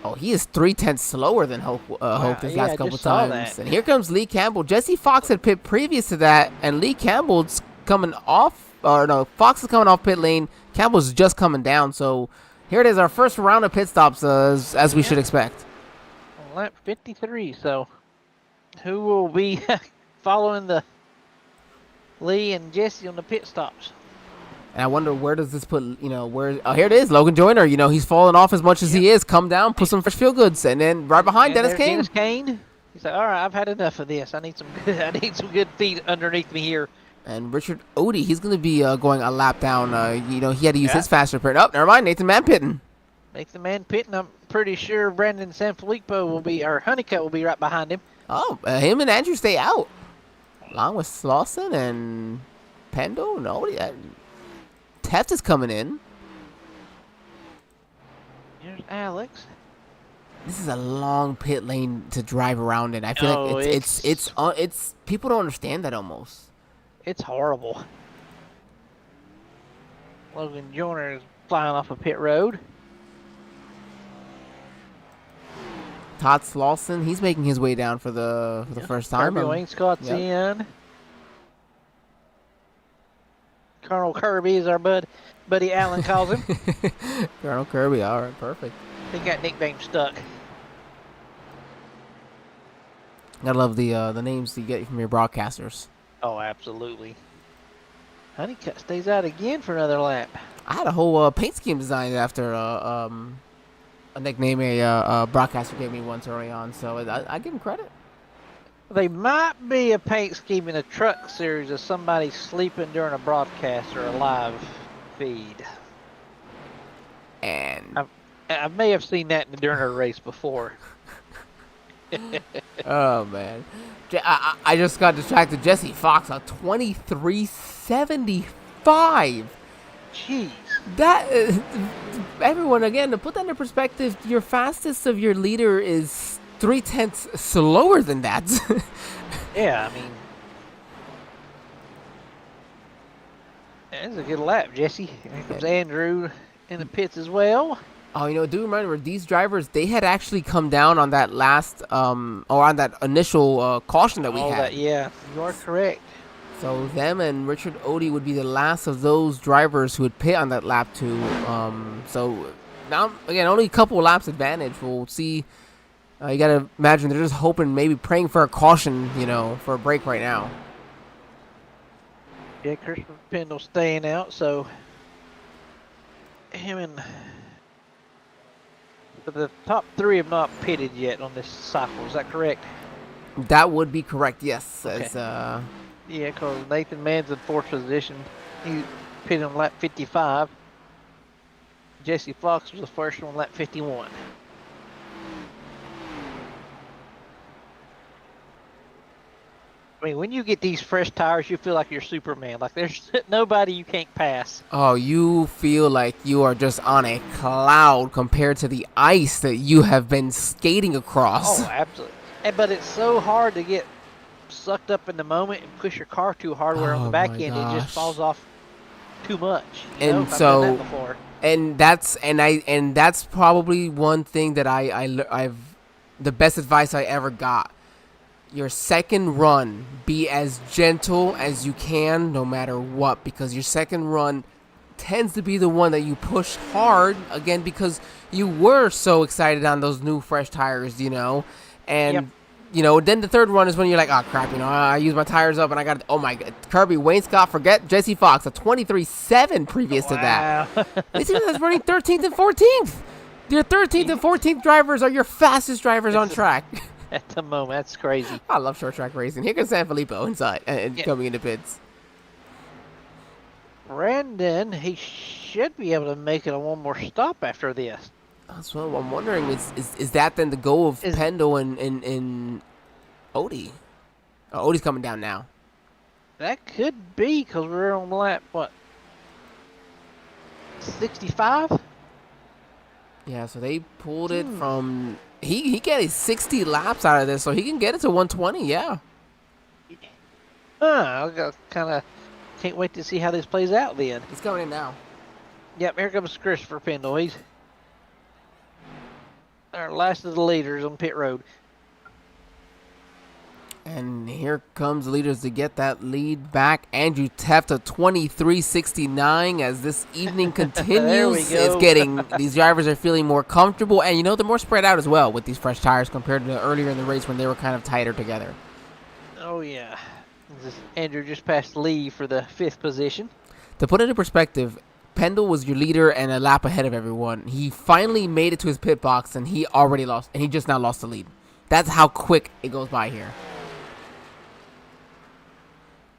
Oh, he is 3/10 slower than Hope this yeah, I last couple just saw times. that. And here comes Lee Campbell. Jesse Fox had pit previous to that, and Lee Campbell's coming off. Or no, Fox is coming off pit lane. Campbell's just coming down. So here it is, our first round of pit stops, as we should expect. On lap 53. So who will be following the Lee and Jesse on the pit stops? And I wonder where does this put, oh, here it is, Logan Joyner. He's fallen off as much as he is. Come down, put some fresh feel goods, and then right behind Dennis Kane. Dennis Kane. He's like, all right, I've had enough of this. I need some good feet underneath me here. And Richard Odie, he's going to be going a lap down. He had to use his faster print. Oh, never mind, Nathan Manpitten. Nathan Manpitten, I'm pretty sure Brandon Sanfilippo or Honeycutt will be right behind him. Oh, him and Andrew stay out. Along with Slauson and Pendo. No, Teft is coming in. Here's Alex. This is a long pit lane to drive around in. I feel like it's people don't understand that almost. It's horrible. Logan Joyner is flying off a pit road. Todd Slauson, he's making his way down for the first time. Kirby Wainscott's in. Colonel Kirby is our buddy Allen calls him. Colonel Kirby, all right, perfect. He got nickname stuck. I love the names you get from your broadcasters. Oh, absolutely. Honeycutt stays out again for another lap. I had a whole paint scheme designed after a nickname a broadcaster gave me once early on, so I give him credit. They might be a paint scheme in a truck series of somebody sleeping during a broadcast or a live feed. And I may have seen that during a race before. Oh man, I just got distracted. Jesse Fox on 23.75. Jeez. That everyone again, to put that into perspective, your fastest of your leader is 0.3 slower than that. Yeah, I mean, that's a good lap, Jesse. Here comes Andrew in the pits as well. Oh, do remember these drivers? They had actually come down on that last, or on that initial caution that we had. Yeah, you are correct. So them and Richard Odie would be the last of those drivers who would pit on that lap 2. So now again, only a couple of laps advantage. We'll see. You gotta imagine they're just hoping, maybe praying for a caution, for a break right now. Yeah, Christopher Pendle staying out, so him and the top 3 have not pitted yet on this cycle. Is that correct? That would be correct. Yes. Okay. As, yeah, because Nathan Mann's in 4th position. He pitted on lap 55. Jesse Fox was the first on lap 51. I mean, when you get these fresh tires, you feel like you're Superman. Like there's nobody you can't pass. Oh, you feel like you are just on a cloud compared to the ice that you have been skating across. Oh, absolutely. But it's so hard to get sucked up in the moment and push your car too hard where on the back end it just falls off too much. And so, and that's probably one thing that I've the best advice I ever got. Your second run, be as gentle as you can no matter what, because your second run tends to be the one that you push hard, again, because you were so excited on those new fresh tires, and then the third run is when you're like, oh crap, I used my tires up and I got, oh my god, Kirby Wainscott, forget Jesse Fox, a 23.7 previous to that. This is running 13th and 14th. Your 13th and 14th drivers are your fastest drivers on track. At the moment, that's crazy. I love short track racing. Here comes Sanfilippo inside and coming into pits. Brandon, he should be able to make it on one more stop after this. That's what I'm wondering. Is that then the goal of Pendle and Odie? Odie's coming down now. That could be, because we're on lap, 65? Yeah, so they pulled it from... He get 60 laps out of this, so he can get it to 120, yeah. I can't wait to see how this plays out then. He's coming in now. Yep, here comes Christopher Pendle. He's our last of the leaders on pit road. And here comes the leaders to get that lead back. Andrew Teft of 23.69 as this evening continues. It's getting, these drivers are feeling more comfortable, and they're more spread out as well with these fresh tires compared to earlier in the race when they were kind of tighter together. Oh yeah. Andrew just passed Lee for the 5th position. To put it in perspective, Pendle was your leader and a lap ahead of everyone. He finally made it to his pit box, and he already lost, and he just now lost the lead. That's how quick it goes by here.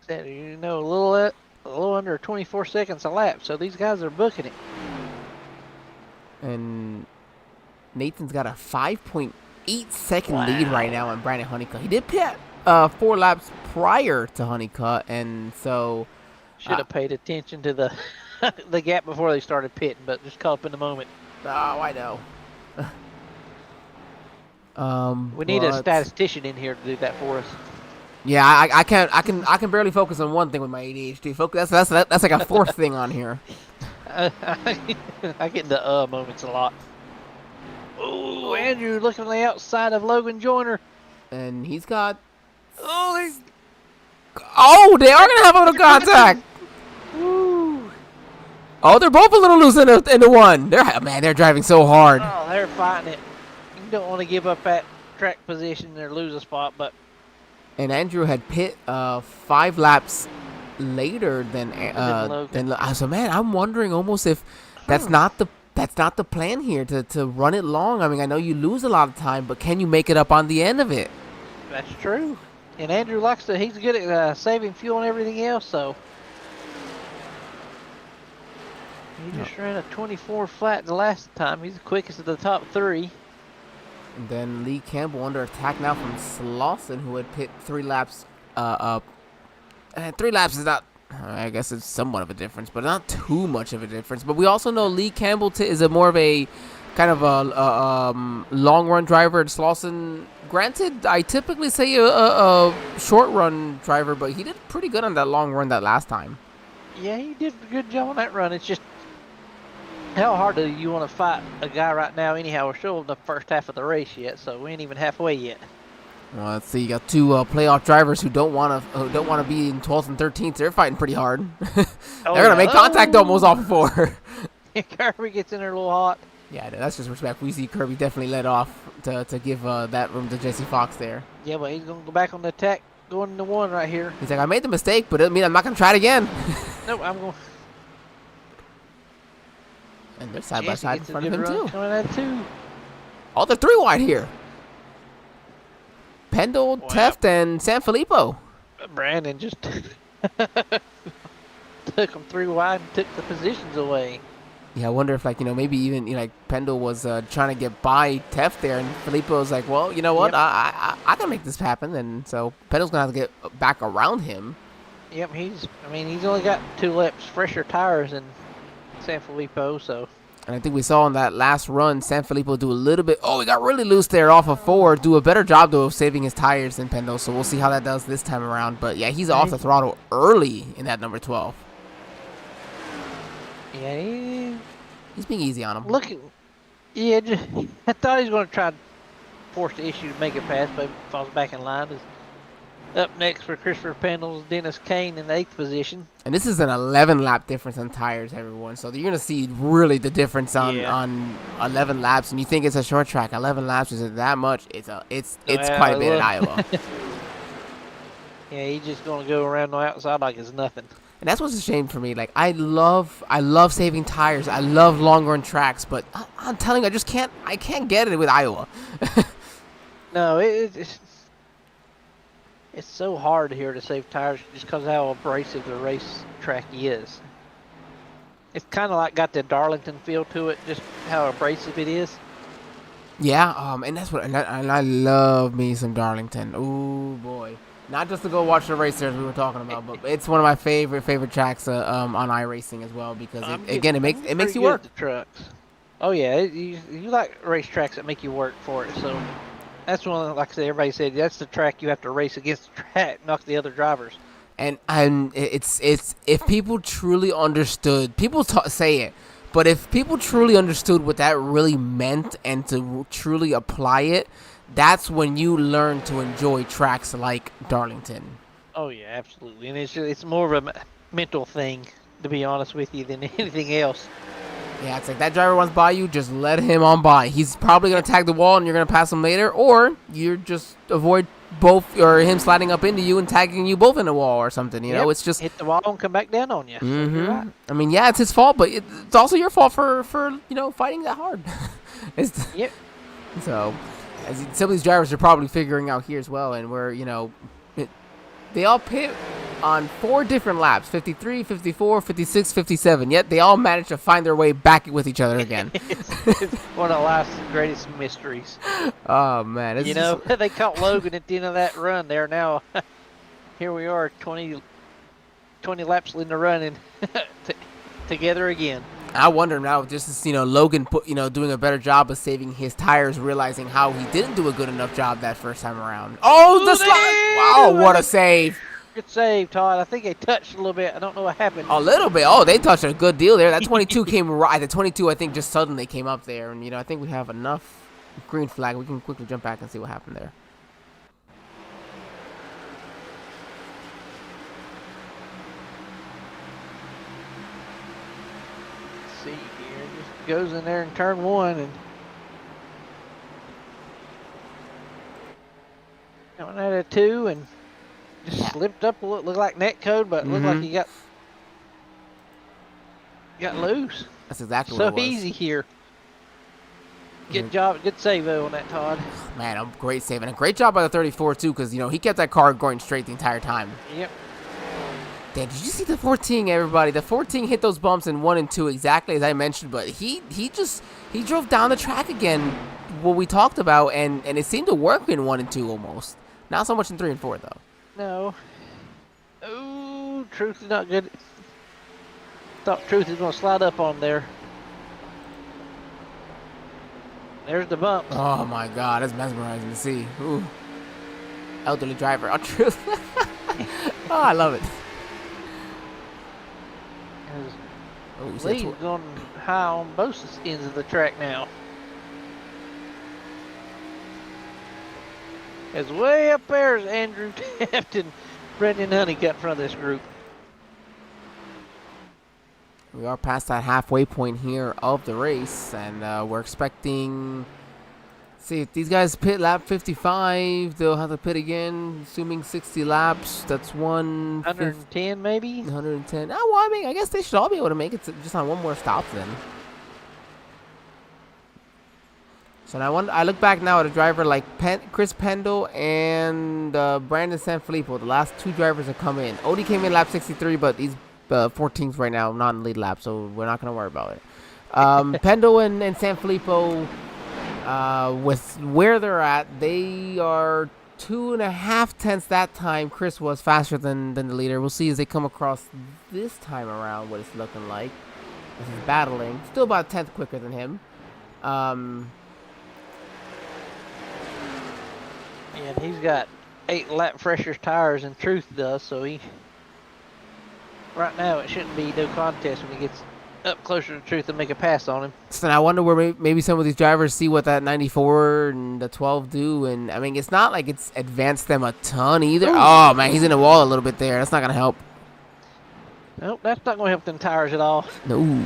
You know, a little under 24 seconds a lap, so these guys are booking it. And Nathan's got a 5.8-second lead right now on Brandon Honeycutt. He did pit 4 laps prior to Honeycutt, and so should have paid attention to the the gap before they started pitting, but just caught up in the moment. Oh, I know. We need a statistician in here to do that for us. Yeah, I can barely focus on one thing with my ADHD. That's like a fourth thing on here. I get the moments a lot. Oh, Andrew looking on the outside of Logan Joyner. And he's got... Oh, they are going to have a little contact. Woo. Oh, they're both a little loose into one. They're driving so hard. Oh, they're fighting it. You don't want to give up that track position or lose a spot, but... And Andrew had pit 5 laps later than so man, I'm wondering almost if that's not the plan here to run it long. I mean, I know you lose a lot of time, but can you make it up on the end of it? That's true. And Andrew he's good at saving fuel and everything else, so he just ran a 24 flat the last time. He's the quickest of the top 3. And then Lee Campbell under attack now from Slauson, who had pit 3 laps. 3 laps is not, I guess it's somewhat of a difference, but not too much of a difference. But we also know Lee Campbell is a more of a kind of a long run driver. And Slauson, granted, I typically say a short run driver, but he did pretty good on that long run that last time. Yeah, he did a good job on that run. It's just, how hard do you want to fight a guy right now? Anyhow, we're still in the first half of the race yet, so we ain't even halfway yet. Well, let's see. You got 2 playoff drivers who don't want to be in 12th and 13th. They're fighting pretty hard. They're gonna make contact almost off of 4. Kirby gets in there a little hot. Yeah, that's just respect. We see Kirby definitely let off to give that room to Jesse Fox there. Yeah, but he's gonna go back on the attack, going into 1 right here. He's like, I made the mistake, but it doesn't mean I'm not gonna try it again. Nope, I'm going. And they're side by side in front of him too. Too. Oh, they're 3 wide here. Pendle, wow. Teft, and Sanfilippo. Brandon just took them 3 wide and took the positions away. Yeah, I wonder if, maybe even, Pendle was trying to get by Teft there, and Filippo's like, well, you know what, yep. I can make this happen, and so Pendle's going to have to get back around him. Yep, he's only got 2 laps fresher tires than Sanfilippo, so. And I think we saw in that last run, Sanfilippo do a little bit. Oh, he got really loose there off of 4. Do a better job, though, of saving his tires than Pendle. So we'll see how that does this time around. But, yeah, he's off the throttle early in that number 12. Yeah, he's being easy on him. Yeah, I thought he was going to try to force the issue to make it past, but falls back in line. Up next for Christopher Pendle's Dennis Kane in the 8th position. And this is an 11-lap difference on tires, everyone. So you're going to see really the difference on 11 laps. And you think it's a short track. 11 laps isn't that much. It's quite a bit in Iowa. Yeah, he's just going to go around the outside like it's nothing. And that's what's a shame for me. I love saving tires. I love long run tracks, but I'm telling you, I can't get it with Iowa. No, it's so hard here to save tires just because of how abrasive the race track is. It's kind of got the Darlington feel to it, just how abrasive it is. Yeah, and that's what, and I love me some Darlington. Ooh boy, not just to go watch the racers we were talking about, but it's one of my favorite tracks on iRacing as well because it makes you work. The trucks. Oh yeah, you like race tracks that make you work for it, so. That's one, like I said, everybody said, that's the track you have to race against the track, knock the other drivers. And it's if people truly understood, people say it, but if people truly understood what that really meant and to truly apply it, that's when you learn to enjoy tracks like Darlington. Oh yeah, absolutely, and it's more of a mental thing, to be honest with you, than anything else. Yeah, it's like that driver wants by you, just let him on by. He's probably going to tag the wall and you're going to pass him later, or you're just avoid both, or him sliding up into you and tagging you both in the wall or something. You know, it's just hit the wall and come back down on you. So you're right. I mean, yeah, it's his fault, but it's also your fault for fighting that hard. Yep. So, some of these drivers are probably figuring out here as well, and we're they all pit on 4 different laps: 53, 54, 56, 57. Yet they all managed to find their way back with each other again. It's one of life's greatest mysteries. Oh man, it's they caught Logan at the end of that run. There now. Here we are, 20 laps in the run, and together again. I wonder now, just as Logan doing a better job of saving his tires, realizing how he didn't do a good enough job that first time around. Oh, the slide! Wow, what a save! Good save, Todd. I think they touched a little bit. I don't know what happened. A little bit. Oh, they touched a good deal there. That 22 came right. The 22, I think, just suddenly came up there, and I think we have enough green flag. We can quickly jump back and see what happened there. See here, just goes in there in turn 1 and coming out of 2 and just slipped up. Looked like net code, but looked like he got loose. That's exactly what it was. So easy here. Good job, good save though on that, Todd. Man, a great save, and a great job by the 34 too, because he kept that car going straight the entire time. Yep. Damn, did you see the 14, everybody? The 14 hit those bumps in 1 and 2 exactly as I mentioned, but he drove down the track again, what we talked about, and it seemed to work in 1 and 2 almost. Not so much in 3 and 4 though. No. Ooh, Truth is not good. Thought Truth is going to slide up on there. There's the bump. Oh my God, that's mesmerizing to see. Ooh. Elderly driver. Oh, Truth. Oh, I love it. Lee's going high on both ends of the track now. As way up there is Andrew Taft and Brendan Honeycutt in front of this group. We are past that halfway point here of the race, and we're expecting. See, if these guys pit lap 55, they'll have to pit again, assuming 60 laps. That's 110 maybe? 110. Oh, well, I mean, I guess they should all be able to make it just on one more stop then. So now I look back now at a driver like Chris Pendle and Brandon Sanfilippo. The last 2 drivers have come in. Odie came in lap 63, but he's 14th right now, not in lead lap, so we're not going to worry about it. Pendle and Sanfilippo, with where they're at, they are 2.5 tenths that time. Chris was faster than the leader. We'll see as they come across this time around what it's looking like. This is battling. Still about a tenth quicker than him. And he's got 8 lap fresher tires than Truth does, so right now it shouldn't be no contest when he gets up closer to Truth and make a pass on him. So I wonder where maybe some of these drivers see what that 94 and the 12 do, and I mean, it's not like it's advanced them a ton either. Ooh. Oh man, he's in the wall a little bit there. That's not gonna help. Nope, that's not gonna help them tires at all. No.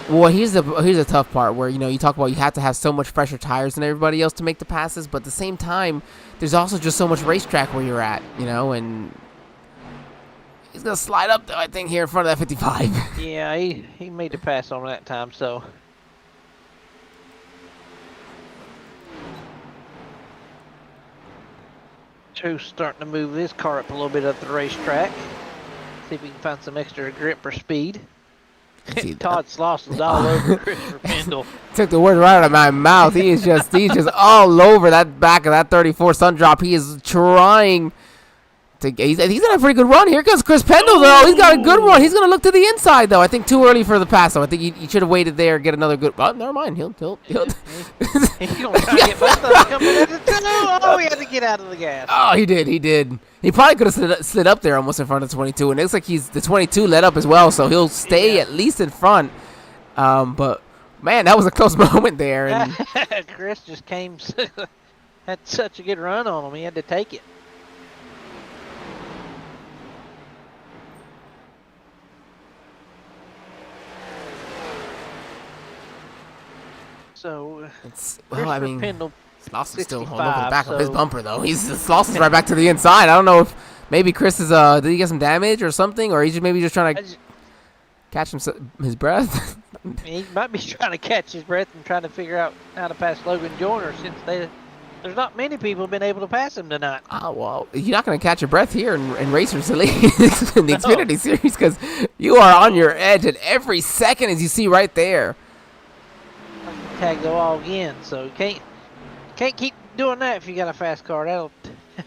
Well, here's the tough part where you talk about you have to have so much fresher tires than everybody else to make the passes, but at the same time, there's also just so much racetrack where you're at, and he's gonna slide up though, I think, here in front of that 55. Yeah, he made the pass on that time, so. Truth's starting to move this car up a little bit up the racetrack. See if we can find some extra grip or speed. Todd Sloss is all over Christopher Pendle. Took the word right out of my mouth. He's just all over that back of that 34 sun drop. He is trying to. He's got a pretty good run. Here comes Chris Pendle though. He's got a good run. He's gonna look to the inside though. I think too early for the pass though. I think he should have waited there, get another good. Oh, never mind. He'll. He's gonna try to get both of them coming at the 2. Oh, he had to get out of the gas. Oh, he did. He probably could have slid up there almost in front of the 22, and it looks like the 22 let up as well, so he'll stay at least in front. But man, that was a close moment there. And Chris just had such a good run on him. He had to take it. So, I mean, Pendle Lawson's still holding over the 65, back of his so- bumper, though. Lawson's right back to the inside. I don't know if maybe Chris is, did he get some damage or something? Or he's maybe just trying to catch his breath? He might be trying to catch his breath and trying to figure out how to pass Logan Joyner since there's not many people been able to pass him tonight. Oh, well, you're not going to catch your breath here in Racers Elite in the Xfinity Series because you are on your edge at every second, as you see right there. Tag the wall again, so you can't keep doing that if you got a fast car. That'll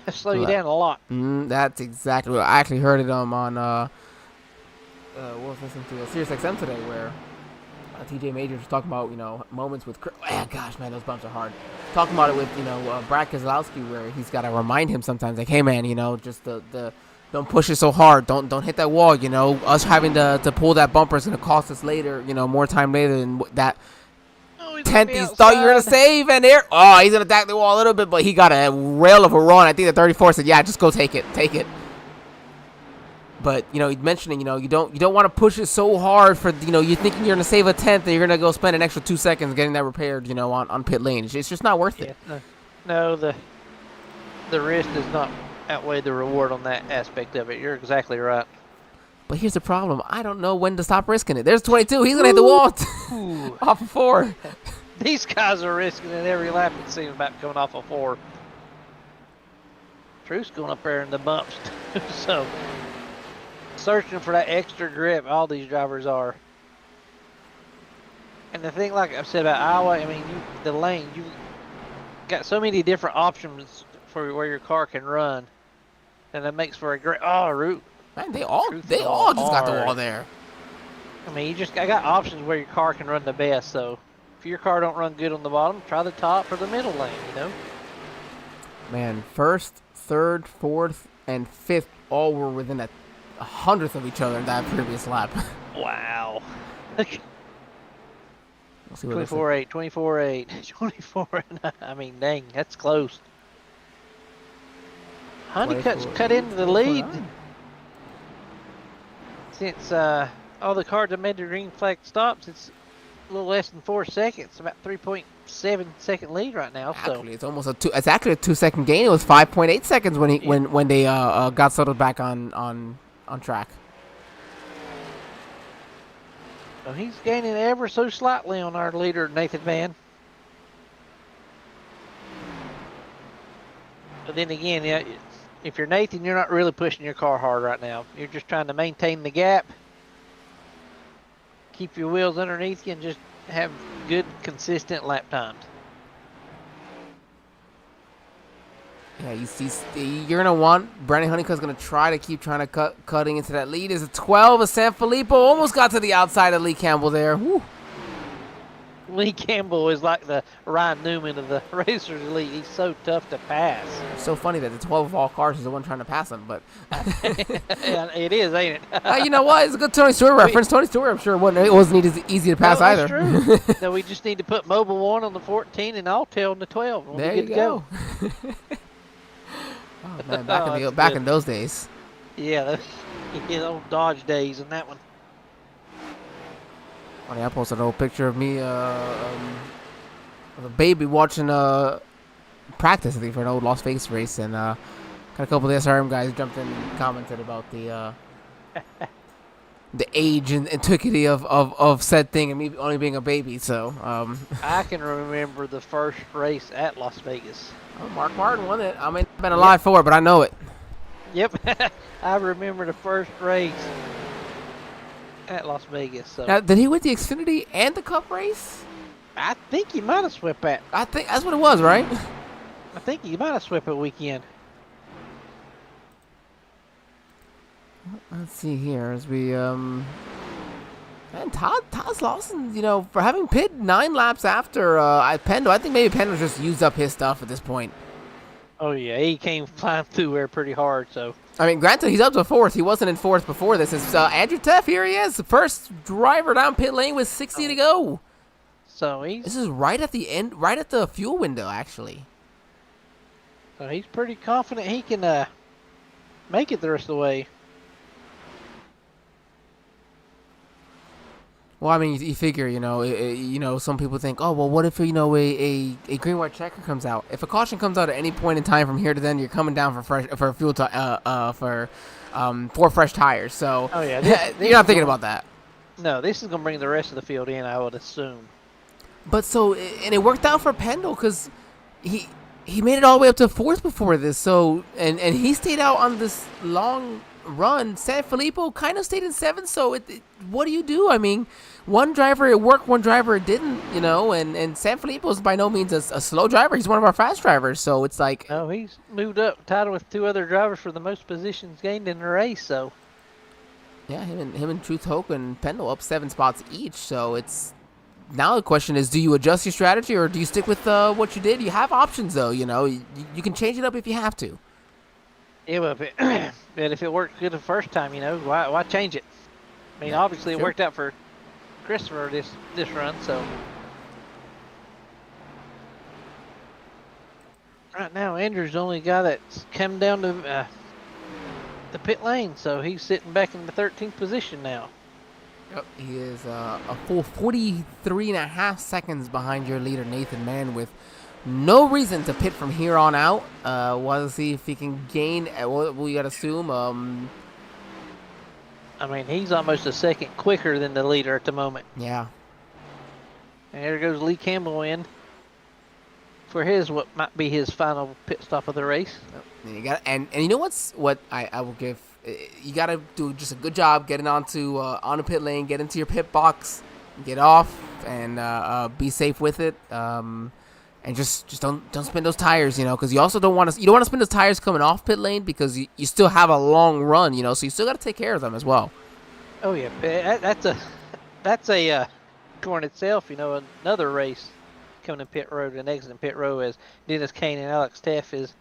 slow you down a lot. That's exactly what I actually heard it on what was listening to Sirius XM today, where TJ Majors was talking about moments with gosh man, those bumps are hard. Talking about it with Brad Keselowski, where he's got to remind him sometimes, like, hey man, just the don't push it so hard, don't hit that wall. Us having to pull that bumper is going to cost us later, more time later than that. Tenth he thought you were gonna save, and he's gonna attack the wall a little bit, but he got a rail of a run. I think the 34 said, "Yeah, just go take it." But he's mentioning, you don't want to push it so hard for you're thinking you're gonna save a tenth, and you're gonna go spend an extra 2 seconds getting that repaired, on pit lane. It's just not worth it. No, the risk does not outweigh the reward on that aspect of it. You're exactly right. But here's the problem: I don't know when to stop risking it. There's 22. He's gonna hit the wall off of 4. These guys are risking it every lap. It seems about coming off of 4. Truth's going up there in the bumps, so searching for that extra grip. All these drivers are. And the thing, like I've said about Iowa, I mean, the lane, you got so many different options for where your car can run, and that makes for a great route. Man, they all just got the wall there. I mean, I got options where your car can run the best. So if your car don't run good on the bottom, try the top or the middle lane. Man, first, third, fourth, and fifth all were within a 100th of each other in that previous lap. Wow. We'll see what 24-8, 24-8, 24. I mean, dang, that's close. Honeycutt's cut into the lead. Since all the cars have made the green flag stops, it's a little less than 4 seconds, about 3.7 second lead right now. Actually, it's almost it's actually a 2 second gain. It was 5.8 seconds when they got settled back on track. So he's gaining ever so slightly on our leader, Nathan Van. But then again, if you're Nathan, you're not really pushing your car hard right now. You're just trying to maintain the gap, keep your wheels underneath you, and just have good, consistent lap times. Yeah, you're gonna want Brandon Honeycutt's gonna try to keep trying to cutting into that lead. Is a 12 of San Filippo, almost got to the outside of Lee Campbell there. Woo. Lee Campbell is like the Ryan Newman of the Racers Elite. He's so tough to pass. It's so funny that the 12 of all cars is the one trying to pass him, but Yeah, it is, ain't it? you know what? It's a good Tony Stewart reference. Tony Stewart, I'm sure, it wasn't easy to pass either. True. No, we just need to put Mobile 1 on the 14 and Alltel on the 12. We'll there be you good go. to Oh man, back in those days. Yeah, the old Dodge days and that one. Funny, I posted an old picture of me of a baby watching practice, I think, for an old Las Vegas race, and got a couple of the SRM guys jumped in and commented about the age and antiquity of said thing and me only being a baby. So I can remember the first race at Las Vegas. Oh, Mark Martin won it. I mean, I've been alive for it, but I know it. Yep, I remember the first race at Las Vegas. So Now, did he win the Xfinity and the Cup race? I think he might have swept that. I think that's what it was, right? I think he might have swept that weekend. Let's see here as we and Todd Lawson, for having pit 9 laps after Pendo, I think maybe Pendo's just used up his stuff at this point. Oh yeah, he came flying through there pretty hard. So I mean, granted, he's up to 4th. He wasn't in 4th before this. It's Andrew Teff. Here he is, the first driver down pit lane with 60 to go. So this is right at the end, right at the fuel window, actually. So he's pretty confident he can make it the rest of the way. Well, I mean, you figure, some people think, oh, well, what if, a green white checker comes out? If a caution comes out at any point in time from here to then, you're coming down for fuel for fresh tires. So, Oh yeah, you're not thinking about that. No, this is gonna bring the rest of the field in, I would assume. But and it worked out for Pendle because he made it all the way up to fourth before this. So, and he stayed out on this long run. San Filippo kind of stayed in seventh. So, what do you do? I mean, one driver it worked, one driver it didn't. And San Filippo is by no means a slow driver. He's one of our fast drivers. So it's like, no, he's moved up, tied with 2 other drivers for the most positions gained in the race. So yeah, him and Truth Hoke and Pendle up 7 spots each. So it's now the question is, do you adjust your strategy or do you stick with what you did? You have options though. You can change it up if you have to. yeah, but if it worked good the first time, why change it? I mean, Yeah, obviously it sure. worked out for Christopher this run. So right now, Andrew's the only guy that's come down to the pit lane, so he's sitting back in the 13th position now. Yep. He is a full 43.5 seconds behind your leader, Nathan Mann, with no reason to pit from here on out. We'll see if he can gain, we got to assume. I mean, he's almost a second quicker than the leader at the moment. Yeah. And there goes Lee Campbell in for what might be his final pit stop of the race. And you got and you know what I will give. You got to do just a good job getting on the pit lane, get into your pit box, get off, and be safe with it. And just don't spin those tires, because you also don't want to spin those tires coming off pit lane because you still have a long run, so you still got to take care of them as well. Oh yeah, that's a corn itself. Another race coming in pit road and exiting pit road as Dennis Kane and Alex Teff is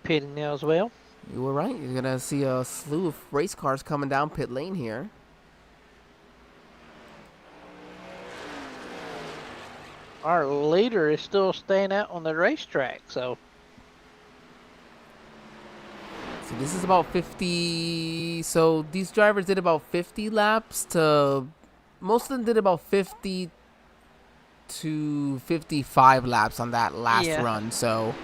pitting now as well. You were right. You're gonna see a slew of race cars coming down pit lane here. Our leader is still staying out on the racetrack, so. So this is about 50. So these drivers did about 50 laps most of them did about 50 to 55 laps on that last run. So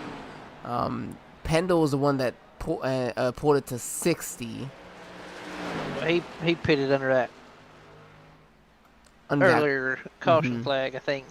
Pendle was the one that pulled it to 60. He pitted under that earlier caution flag, I think.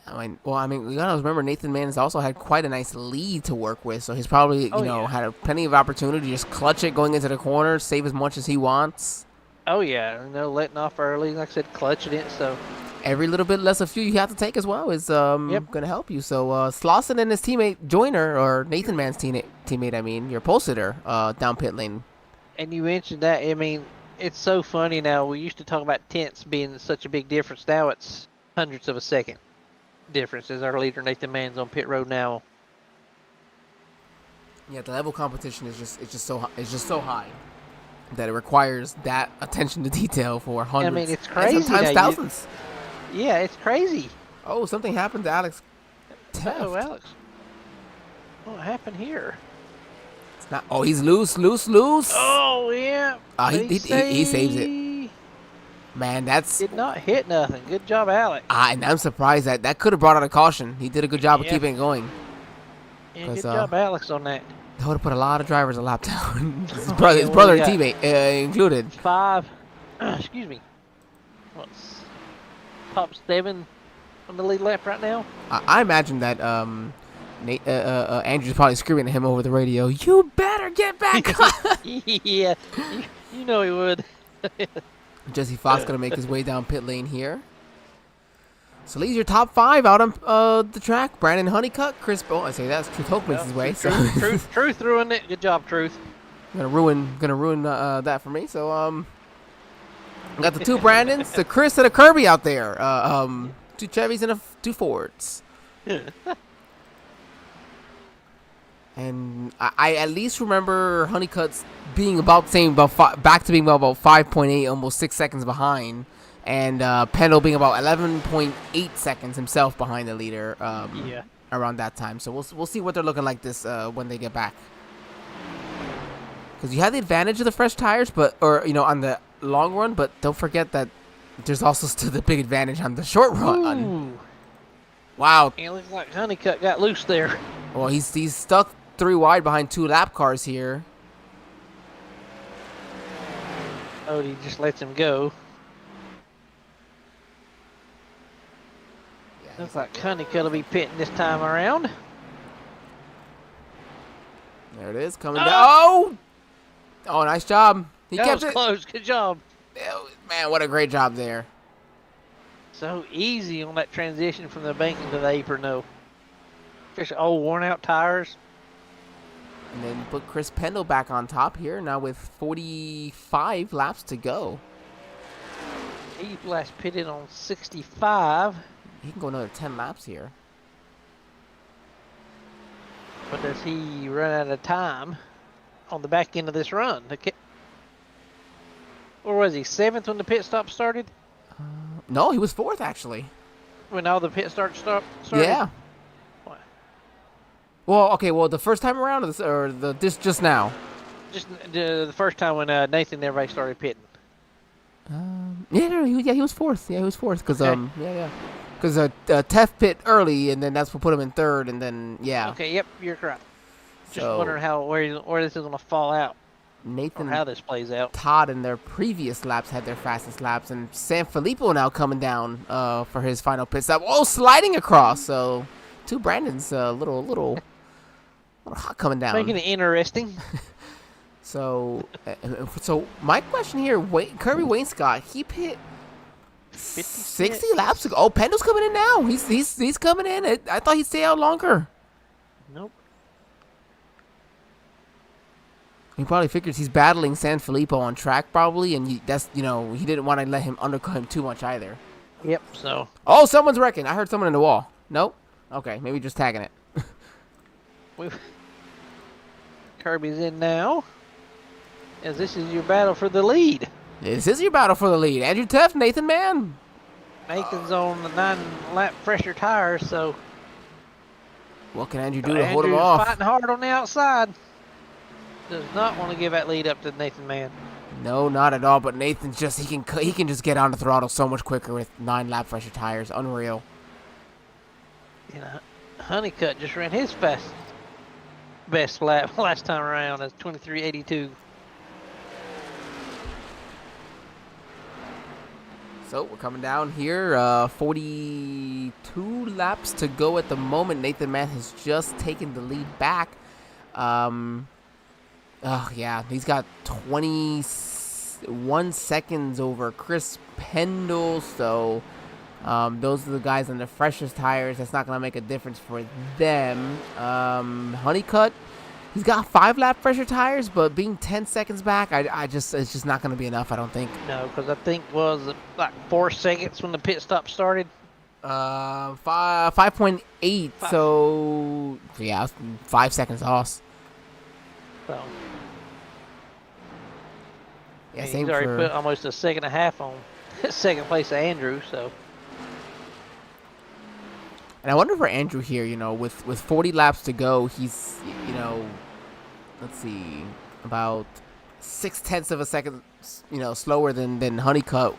We gotta remember Nathan Mann has also had quite a nice lead to work with, so he's probably had plenty of opportunity to just clutch it going into the corner, save as much as he wants. Oh yeah, letting off early, like I said, clutching it. So every little bit less of fuel you have to take as well is gonna help you. So Slauson and his teammate Joyner, or Nathan Mann's teammate, your pole sitter down pit lane. And you mentioned that. I mean, it's so funny now. We used to talk about tenths being such a big difference. Now it's hundredths of a second difference as our leader Nathan Mann's on pit road now. Yeah, the level of competition is just so high that it requires that attention to detail for hundreds. I mean, it's crazy. Sometimes thousands. Yeah, it's crazy. Oh, something happened to Alex. Oh, Alex. What happened here? It's not. Oh, he's loose. Oh yeah. He saves it. Man, did not hit nothing. Good job, Alex. And I'm surprised that could have brought out a caution. He did a good job of keeping it going. Yeah, good job, Alex, on that. That would have put a lot of drivers a lap down. his brother and teammate included. 5. Excuse me. What's top 7 on the lead lap right now? I imagine that Andrew's probably screaming at him over the radio. You better get back on. Yeah, you know he would. Jesse Fox gonna make his way down pit lane here. So leaves your top 5 out on the track. Brandon Honeycutt, Chris. Oh, I say that's Truth Hope makes his way. Truth ruined it. Good job, Truth. Gonna ruin that for me. So got the 2 Brandons, the Chris and a Kirby out there. 2 Chevys and 2 Fords. And I at least remember Honeycutt's being about back to being about 5.8, almost 6 seconds behind, and Pendle being about 11.8 seconds himself behind the leader. Around that time. So we'll see what they're looking like this when they get back. Because you have the advantage of the fresh tires, on the long run, but don't forget that there's also still the big advantage on the short run. Ooh. Wow. It looks like Honeycutt got loose there. Well, he's stuck 3 wide behind 2 lap cars here. Odie just lets him go. Looks like Honeycutt will be pitting this time around. There it is, coming down. Oh! Oh, nice job. He That kept was it. close. Good job. Oh, man, what a great job there. So easy on that transition from the banking to the apron, though. Just old worn out tires. And then put Chris Pendle back on top here, now with 45 laps to go. He last pitted on 65. He can go another 10 laps here. But does he run out of time on the back end of this run? Or was he 7th when the pit stop started? No, he was 4th, actually. When all the pit started? Yeah. What? Well, okay, the first time around or just now? Just the first time when Nathan and everybody started pitting. He was 4th. Yeah, he was 4th. Because, Okay. Because Tef pit early, and then that's what put him in 3rd, and then, yeah. Okay, yep, you're correct. Just So, wondering where this is going to fall out, or Nathan how this plays out. Todd in their previous laps had their fastest laps, and San Filippo now coming down for his final pit stop. Oh, sliding across. So, two Brandons little hot coming down. Making it interesting. So my question here, Kirby Wainscott, he pit 60 laps ago. Oh, Pendle's coming in now. He's coming in. I thought he'd stay out longer. Nope. He probably figures he's battling San Filippo on track probably, and he didn't want to let him undercut him too much either. Yep, so. Oh, someone's wrecking. I heard someone in the wall. Nope. Okay, maybe just tagging it. Kirby's in now, as this is your battle for the lead. This is your battle for the lead. Andrew Teff, Nathan Mann. Nathan's on the 9-lap fresher tires, so. What can Andrew do to hold him off? Andrew's fighting hard on the outside. Does not want to give that lead up to Nathan Mann. No, not at all. But Nathan's he can just get on the throttle so much quicker with 9-lap fresher tires. Unreal. Honeycutt just ran his best lap last time around as 23.82. So we're coming down here. 42 laps to go at the moment. Nathan Mann has just taken the lead back. Oh, yeah, he's got 21 seconds over Chris Pendle, so those are the guys on the freshest tires. That's not going to make a difference for them. Honeycutt, he's got 5-lap fresher tires, but being 10 seconds back, it's just not going to be enough, I don't think. No, because I think was like 4 seconds when the pit stop started. 5.8, so yeah, 5 seconds loss. So. Yeah, He's already put almost a second and a half on second place to Andrew, so. And I wonder for Andrew here, with 40 laps to go, he's, let's see, about 0.6 of a second, slower than Honeycutt.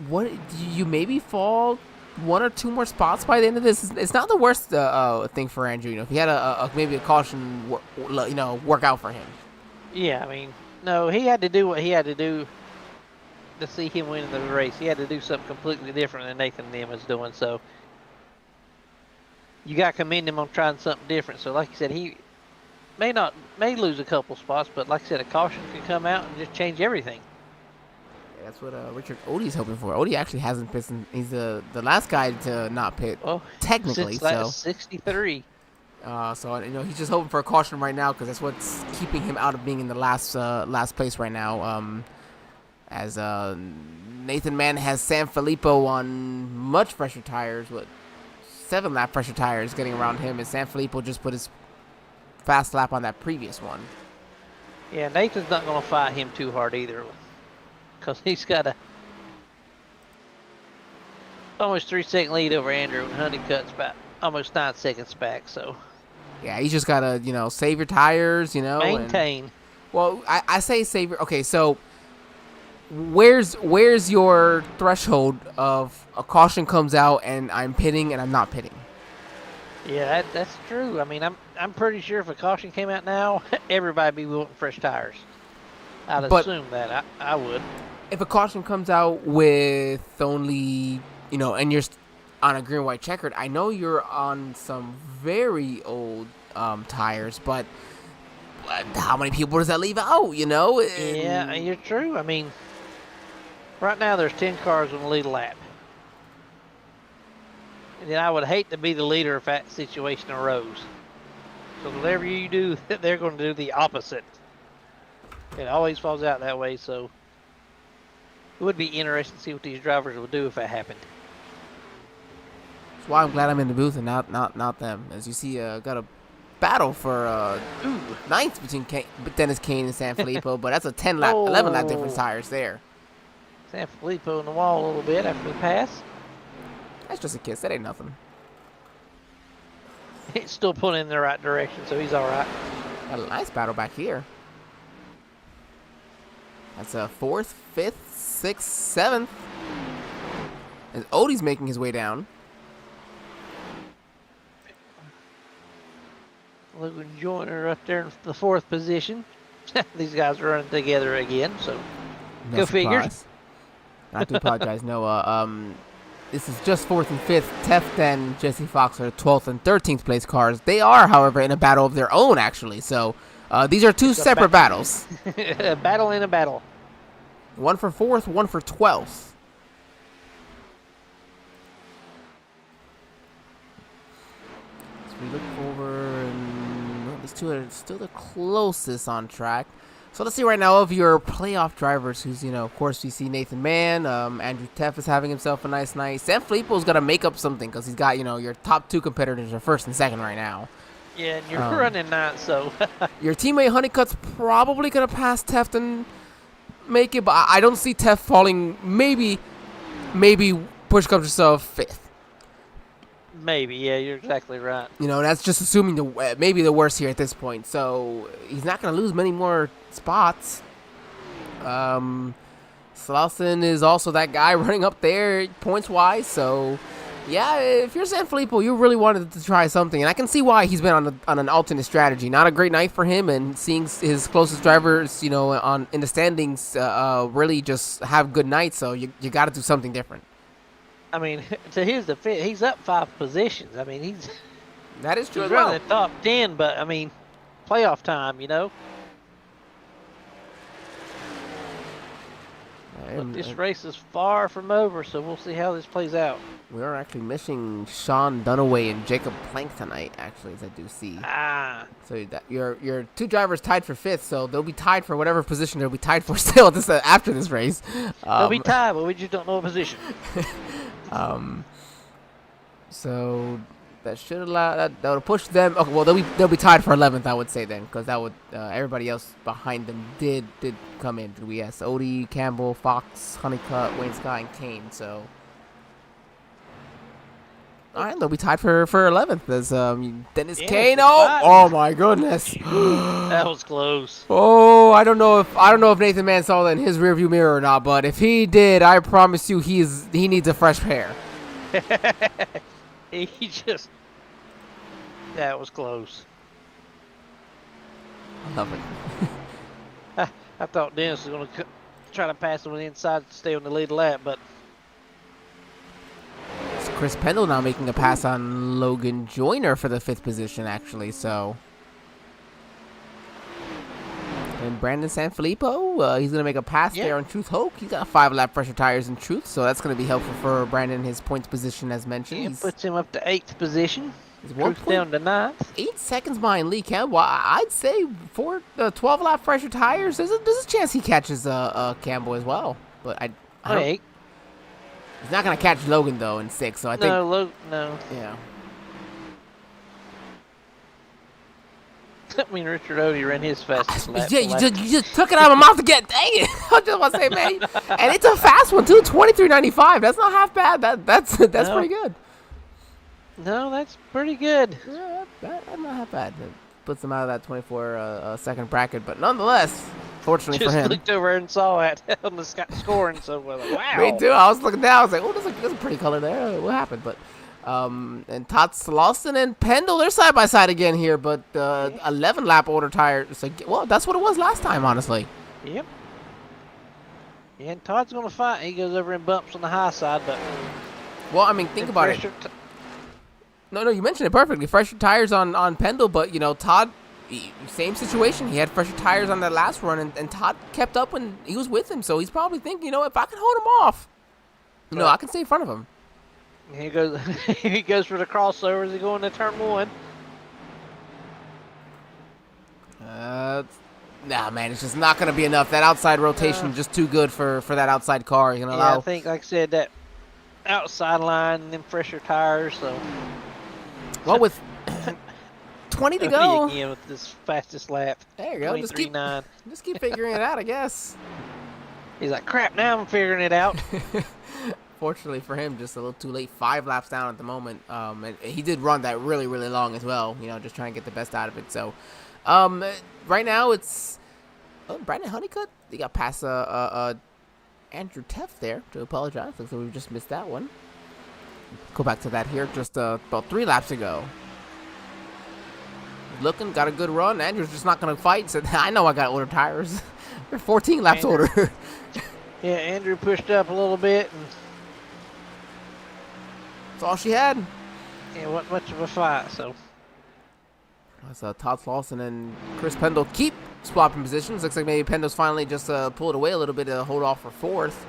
What do you maybe fall 1 or 2 more spots by the end of this? It's not the worst thing for Andrew. If he had maybe a caution, work out for him. Yeah, I mean, no, he had to do what he had to do to see him win the race. He had to do something completely different than Nathan and them was doing. So you got to commend him on trying something different. So like you said, he may lose a couple spots, but like I said, a caution can come out and just change everything. Yeah, that's what Richard Odie's hoping for. Odie actually hasn't pit. He's the last guy to not pit, technically. Since 63. So he's just hoping for a caution right now because that's what's keeping him out of being in the last place right now. As Nathan Mann has San Filippo on much fresher tires, 7-lap fresher tires getting around him, and San Filippo just put his fast lap on that previous one. Yeah, Nathan's not going to fight him too hard either, because he's got a almost 3-second lead over Andrew, and Honeycutt's about almost 9 seconds back. So Yeah, you just gotta, save your tires, Maintain. Well, I say save your. Okay, so where's your threshold of a caution comes out and I'm pitting and I'm not pitting? Yeah, that's true. I mean, I'm pretty sure if a caution came out now, everybody'd be wanting fresh tires. I'd assume that. I would. If a caution comes out with only, and you're on a green white checkered, I know you're on some very old tires, but how many people does that leave out? Yeah, you're true. I mean, right now there's 10 cars on the lead lap. And then I would hate to be the leader if that situation arose. So whatever you do, they're going to do the opposite. It always falls out that way, so it would be interesting to see what these drivers would do if that happened. That's why I'm glad I'm in the booth and not them. As you see, got a battle for ninth between Dennis Kane and San Filippo, but that's a 11 lap difference tires there. San Filippo in the wall a little bit after the pass. That's just a kiss. That ain't nothing. He's still pulling in the right direction, so he's all right. Got a nice battle back here. That's a 4th, 5th, 6th, 7th. And Odie's making his way down. Logan Joyner up there in the 4th position. These guys are running together again, so No go surprise. figures. I do apologize, Noah. This is just 4th and 5th. Teft and Jesse Fox are 12th and 13th place cars. They are, however, in a battle of their own, actually. So these are two separate battles. A battle in a battle. One for 4th, one for 12th. So we look forward, and these two are still the closest on track. So let's see right now of your playoff drivers who's, of course, we see Nathan Mann. Andrew Teff is having himself a nice night. San Filippo's got to make up something because he's got, your top two competitors are 1st and 2nd right now. Yeah, and you're running 9th, so. Your teammate Honeycutt's probably going to pass Teft and make it, but I don't see Teft falling. Maybe push comes to shove 5th. Maybe, yeah, you're exactly right. That's just assuming maybe the worst here at this point. So he's not going to lose many more spots. Slauson is also that guy running up there points-wise. So, yeah, if you're San Filippo, you really wanted to try something. And I can see why he's been on an alternate strategy. Not a great night for him, and seeing his closest drivers, in the standings really just have good nights. So you got to do something different. I mean, to his defense, he's up 5 positions. I mean, That is true he's as well. running the top 10, but, I mean, playoff time, But this race is far from over, so we'll see how this plays out. We are actually missing Sean Dunaway and Jacob Plank tonight, actually, as I do see. So that your two drivers tied for 5th, so they'll be tied for whatever position they'll be tied for still after this race. They'll be tied, but we just don't know a position. So that should allow that will push them. Okay, well they'll be tied for 11th, I would say then, because that would everybody else behind them did come in. We have Odie, Campbell, Fox, Honeycutt, Wayne Scott, and Kane. So all right, they'll be tied for 11th. As Dennis Kane. Oh my goodness. That was close. Oh, I don't know if Nathan Mann saw that in his rearview mirror or not, but if he did, I promise you he needs a fresh pair. That was close. I love it. I thought Dennis was going to try to pass him on the inside to stay on the lead lap, but it's Chris Pendle now making a pass on Logan Joyner for the 5th position, actually. So, and Brandon Sanfilippo, he's gonna make a pass there on Truth Hoke. He's got 5 lap pressure tires in Truth, so that's gonna be helpful for Brandon in his points position as mentioned. It puts him up to 8th position. He's Truth down to 9th. 8 seconds behind Lee Campbell. I'd say for 12 lap pressure tires, there's a chance he catches Campbell as well. But I don't. He's not gonna catch Logan though in 6, so I think. No. Yeah. I mean, Richard Odie ran his fastest lap. Yeah, you just took it out of my mouth again. Dang it! I just want to say, man, and it's a fast one too, 23.95. That's not half bad. That's pretty good. No, that's pretty good. Yeah, that's not bad. It puts them out of that 24 second bracket, but nonetheless, fortunately for Just him. looked over and saw it on the scoring, so we're like, Me wow. too. I was looking down. I was like, oh, there's a pretty color there. What happened? But and Tots Lawson and Pendle, they're side by side again here, but 11 lap order tire. So, well, that's what it was last time, honestly. Yep. Yeah, and Todd's gonna fight. He goes over and bumps on the high side, but Well, I mean, think about it. No, you mentioned it perfectly. Fresher tires on Pendle, but Todd, same situation. He had fresher tires on that last run, and Todd kept up when he was with him. So he's probably thinking, if I can hold him off, I can stay in front of him. He goes. He goes for the crossover as he go into turn one. Nah, man, it's just not gonna be enough. That outside rotation is just too good for that outside car. I think, like I said, that outside line and them fresher tires. So. Well, with 20 to go. Again with this fastest lap. There you go. Just keep figuring it out, I guess. He's like, crap, now I'm figuring it out. Fortunately for him, just a little too late. 5 laps down at the moment. And he did run that really, really long as well, just trying to get the best out of it. So, right now it's Brandon Honeycutt. He got past Andrew Teff there. To apologize. Looks like we just missed that one. Go back to that here just about 3 laps ago. Looking, got a good run. Andrew's just not going to fight. Said, I know I got older tires. They're 14 laps older. Yeah, Andrew pushed up a little bit. And that's all she had. Yeah, wasn't much of a fight, so. That's Todd Lawson and Chris Pendle keep swapping positions. Looks like maybe Pendle's finally just pulled away a little bit to hold off for 4th.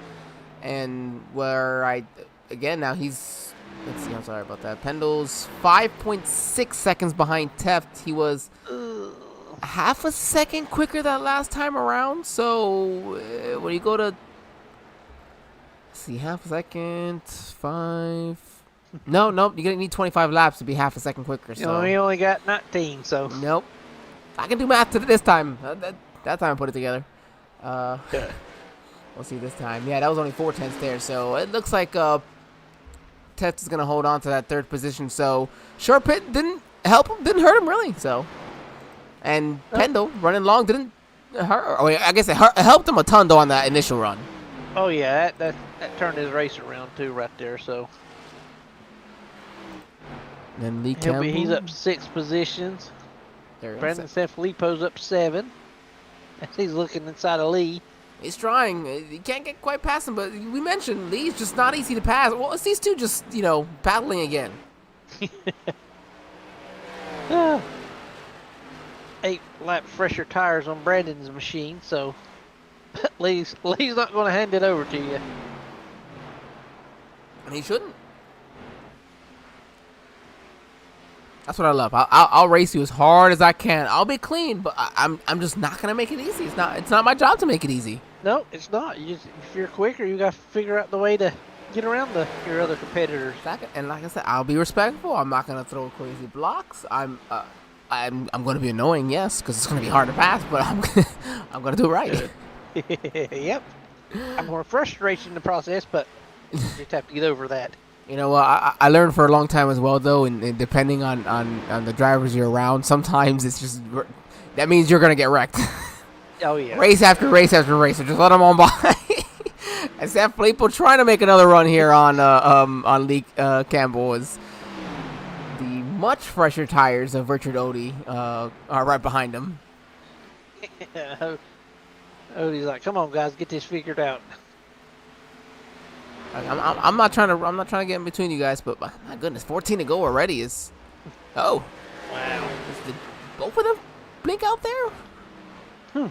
And now he's, let's see, I'm sorry about that. Pendle's 5.6 seconds behind Teft. He was half a second quicker that last time around. So when you go to, let's see, half a second, 5. No, you're going to need 25 laps to be half a second quicker. So he only got 19, so. Nope. I can do math this time. That time I put it together. We'll see this time. Yeah, that was only 4/10 there. So it looks like Test is going to hold on to that 3rd position. So short pit didn't help him, didn't hurt him really. So, and Pendle running long didn't hurt. I guess it helped him a ton though on that initial run. Oh yeah, that turned his race around too right there. So. Then Lee Campbell. He's up 6 positions. Brandon Sanfilippo's up 7. As he's looking inside of Lee. He's trying. He can't get quite past him, but we mentioned Lee's just not easy to pass. Well, it's these two just, battling again. 8 lap fresher tires on Brandon's machine, so Lee's not going to hand it over to you. And he shouldn't. That's what I love. I'll race you as hard as I can. I'll be clean, but I'm just not gonna make it easy. It's not my job to make it easy. No, it's not. If you're quicker, you got to figure out the way to get around your other competitors. And like I said, I'll be respectful. I'm not gonna throw crazy blocks. I'm gonna be annoying, yes, because it's gonna be hard to pass. But I'm gonna do it right. Yep. I'm more frustrated in the process, but you just have to get over that. I learned for a long time as well, though, and depending on the drivers you're around, sometimes it's just that means you're gonna get wrecked. Oh yeah. Race after race after race, so just let them on by. And Sanfilippo trying to make another run here on Lee Campbell is the much fresher tires of Richard Odie are right behind him. Odie's like, come on guys, get this figured out. I'm not trying to get in between you guys, but my goodness, 14 to go already is. Oh, wow! Did both of them blink out there? Oh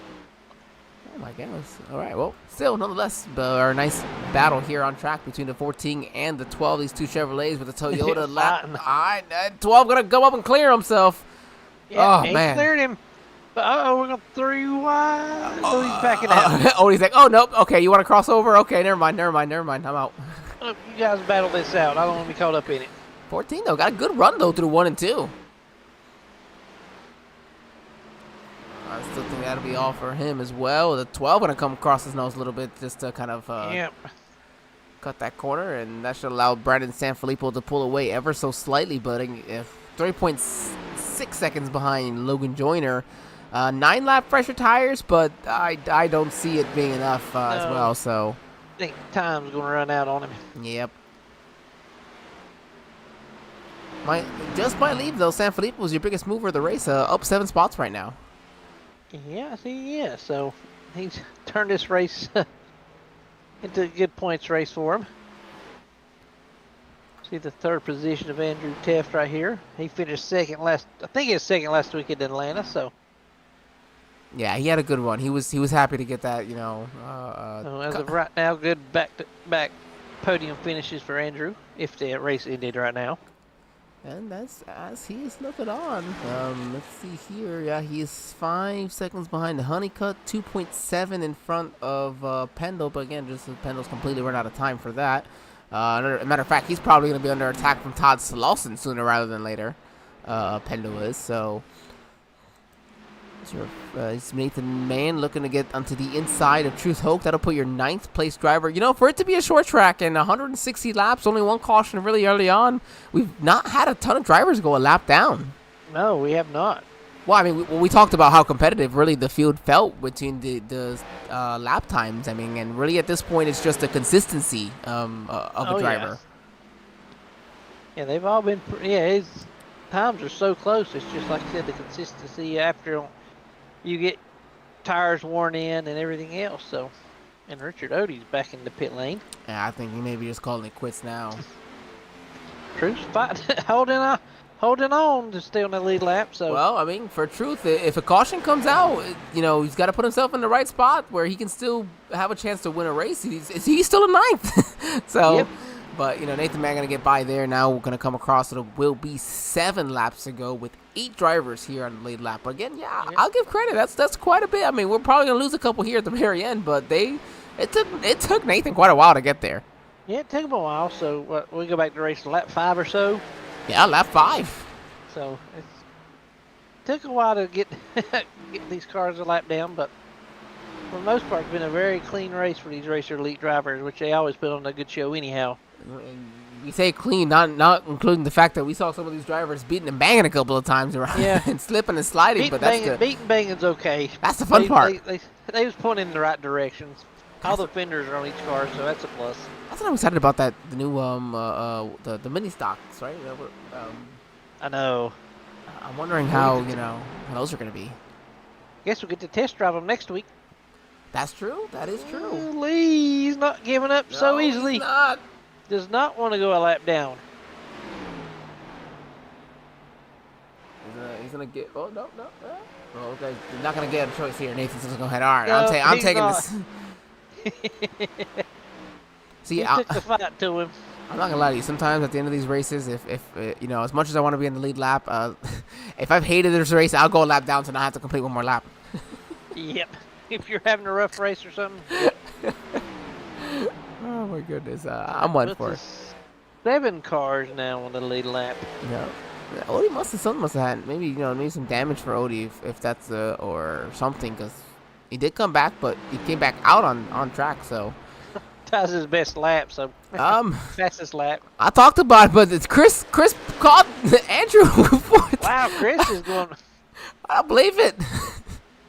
my goodness! All right, well, still nonetheless, our nice battle here on track between the 14 and the 12. These two Chevrolets with the Toyota lap. 12 gonna go up and clear himself. Yeah, oh man, cleared him. But we're going 3 wide. Oh, he's backing out. He's like, oh, nope. Okay, you want to cross over? Okay, never mind. I'm out. Look, you guys battle this out. I don't want to be caught up in it. 14, though. Got a good run, though, through 1 and 2. I still think that'll be all for him as well. The 12 going to come across his nose a little bit just to kind of... Yep. cut that corner, and that should allow Brandon Sanfilippo to pull away ever so slightly, but 3.6 seconds behind Logan Joyner. 9-lap fresher tires, but I don't see it being enough as well. So I think time's going to run out on him. Yep. Might leave though. Sanfilippo was your biggest mover of the race, up 7 spots right now. Yeah, I see. Yeah, so he's turned this race into a good points race for him. See the third position of Andrew Teft right here. He finished second last. I think he was second last week in Atlanta. So yeah, he had a good run. He was happy to get that. so as of right now, good back podium finishes for Andrew if the race ended right now. And that's as he's looking on. Let's see here. Yeah, he's 5 seconds behind the Honeycutt, 2.7 in front of Pendle. But again, just Pendle's completely run out of time for that. Matter of fact, he's probably going to be under attack from Todd Slauson sooner rather than later. Pendle is. So it's Nathan Mann looking to get onto the inside of Truth Hoke. That'll put your 9th place driver. You know, for it to be a short track and 160 laps, only 1 caution really early on, we've not had a ton of drivers go a lap down. No, we have not. Well, I mean, we talked about how competitive really the field felt between the lap times. I mean, and really at this point, it's just a consistency of a driver. Yeah, they've all been. His times are so close. It's just like I said, the consistency after you get tires worn in and everything else. So, and Richard Odie's back in the pit lane. Yeah, I think he may be just calling it quits now. Truth's holding on to stay on the lead lap. So, well, I mean, for Truth, if a caution comes out, he's got to put himself in the right spot where he can still have a chance to win a race. He's still in 9th. So. Yep. But, Nathan Mann going to get by there. Now we're going to come across. It will be 7 laps to go with 8 drivers here on the lead lap. But again, I'll give credit. That's quite a bit. I mean, we're probably going to lose a couple here at the very end, but it took Nathan quite a while to get there. Yeah, it took him a while. So we go back to race lap 5 or so. Yeah, lap 5. So it took a while to get these cars a lap down, but for the most part, it's been a very clean race for these Racer Elite drivers, which they always put on a good show anyhow. We say clean, not including the fact that we saw some of these drivers beating and banging a couple of times around, and slipping and sliding. But that's good. Beating banging's okay. That's the fun part. They was pointing in the right directions. All the fenders are on each car, so that's a plus. That's what I'm excited about. The new the mini stocks, right? I know. I'm wondering how how those are going to be. Guess we'll get to test drive them next week. That's true. That is true. Lee's not giving up so easily. He's not. Does not want to go a lap down. He's gonna get. Oh no. Oh, okay. You're not gonna get a choice here. Nathan's just gonna head. All right. No, I'm taking this. See, he took the fight to him. I'm not gonna lie to you. Sometimes at the end of these races, if as much as I want to be in the lead lap, if I've hated this race, I'll go a lap down so I have to complete one more lap. Yep. If you're having a rough race or something. Oh my goodness, I'm one for it. 7 cars now on the lead lap. Yeah, Odie something must have had maybe some damage for Odie if that's or something, because he did come back, but he came back out on track. So that's his best lap. So fastest lap. I talked about it, but it's Chris caught Andrew. Wow, Chris is going. I don't believe it.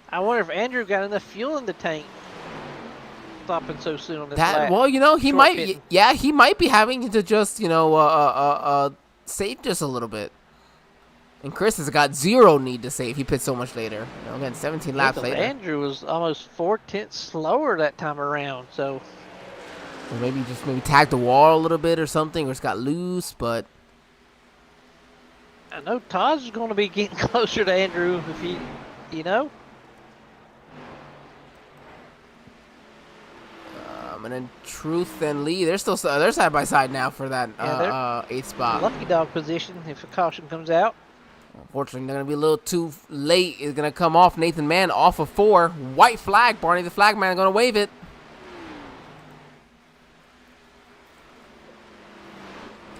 I wonder if Andrew got enough fuel in the tank. Stopping so soon on this lap. Well, he might. Pitting. Yeah, he might be having to just save just a little bit. And Chris has got 0 need to save. He pits so much later. Again, 17 laps later. Andrew was almost 4/10 slower that time around. So maybe tagged the wall a little bit or something, or it's got loose. But I know Todd's going to be getting closer to Andrew if he, And then Truth and Lee, they're side by side now for that 8th spot. Lucky dog position if a caution comes out. Unfortunately, they're gonna be a little too late. It's gonna come off. Nathan Mann off of 4. White flag. Barney the flag man gonna wave it.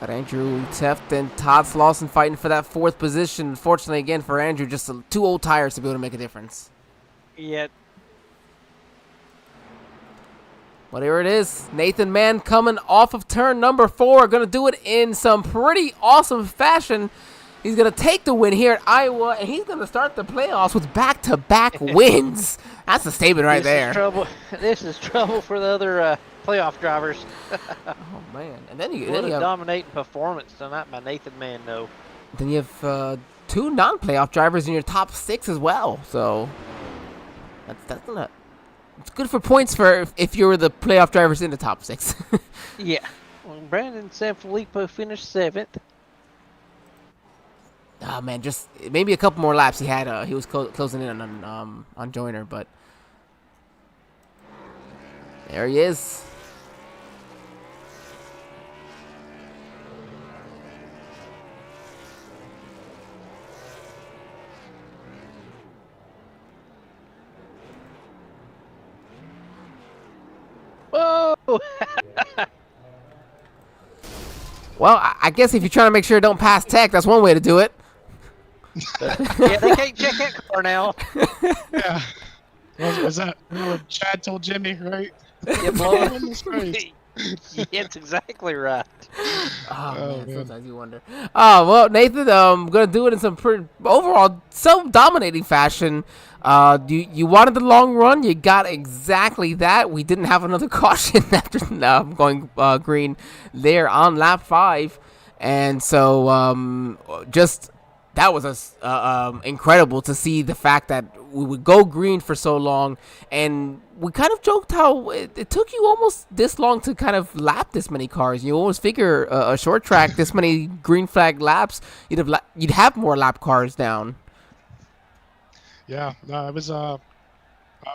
Got Andrew Teft and Todd Slauson fighting for that 4th position. Unfortunately, again for Andrew, just 2 old tires to be able to make a difference. Yeah. Well, here it is. Nathan Mann coming off of turn number 4. Going to do it in some pretty awesome fashion. He's going to take the win here at Iowa, and he's going to start the playoffs with back-to-back wins. That's a statement right there. This is trouble for the other playoff drivers. Oh, man. And then you What a have, dominating performance tonight by Nathan Mann, though. then you have 2 non-playoff drivers in your top 6 as well. So that's gonna... It's good for points for if you're the playoff drivers in the top 6. Yeah. Well, Brandon Sanfilippo finished 7th. Oh man, just maybe a couple more laps. He was closing in on Joyner, but there he is. Whoa! Well, I guess if you're trying to make sure it don't pass tech, that's one way to do it. Yeah, they can't check that car now. Yeah. Is that what Chad told Jimmy, right? Yeah, blow Yeah, That's exactly right. Oh, Oh, man, man. sometimes you wonder. Oh well, Nathan, gonna do it in some pretty overall some dominating fashion. You wanted the long run, you got exactly that. We didn't have another caution after going green there on lap 5, and so just. That was incredible to see the fact that we would go green for so long, and we kind of joked how it took you almost this long to kind of lap this many cars. You always figure a short track, this many green flag laps, you'd have more lap cars down. Yeah, no, it was like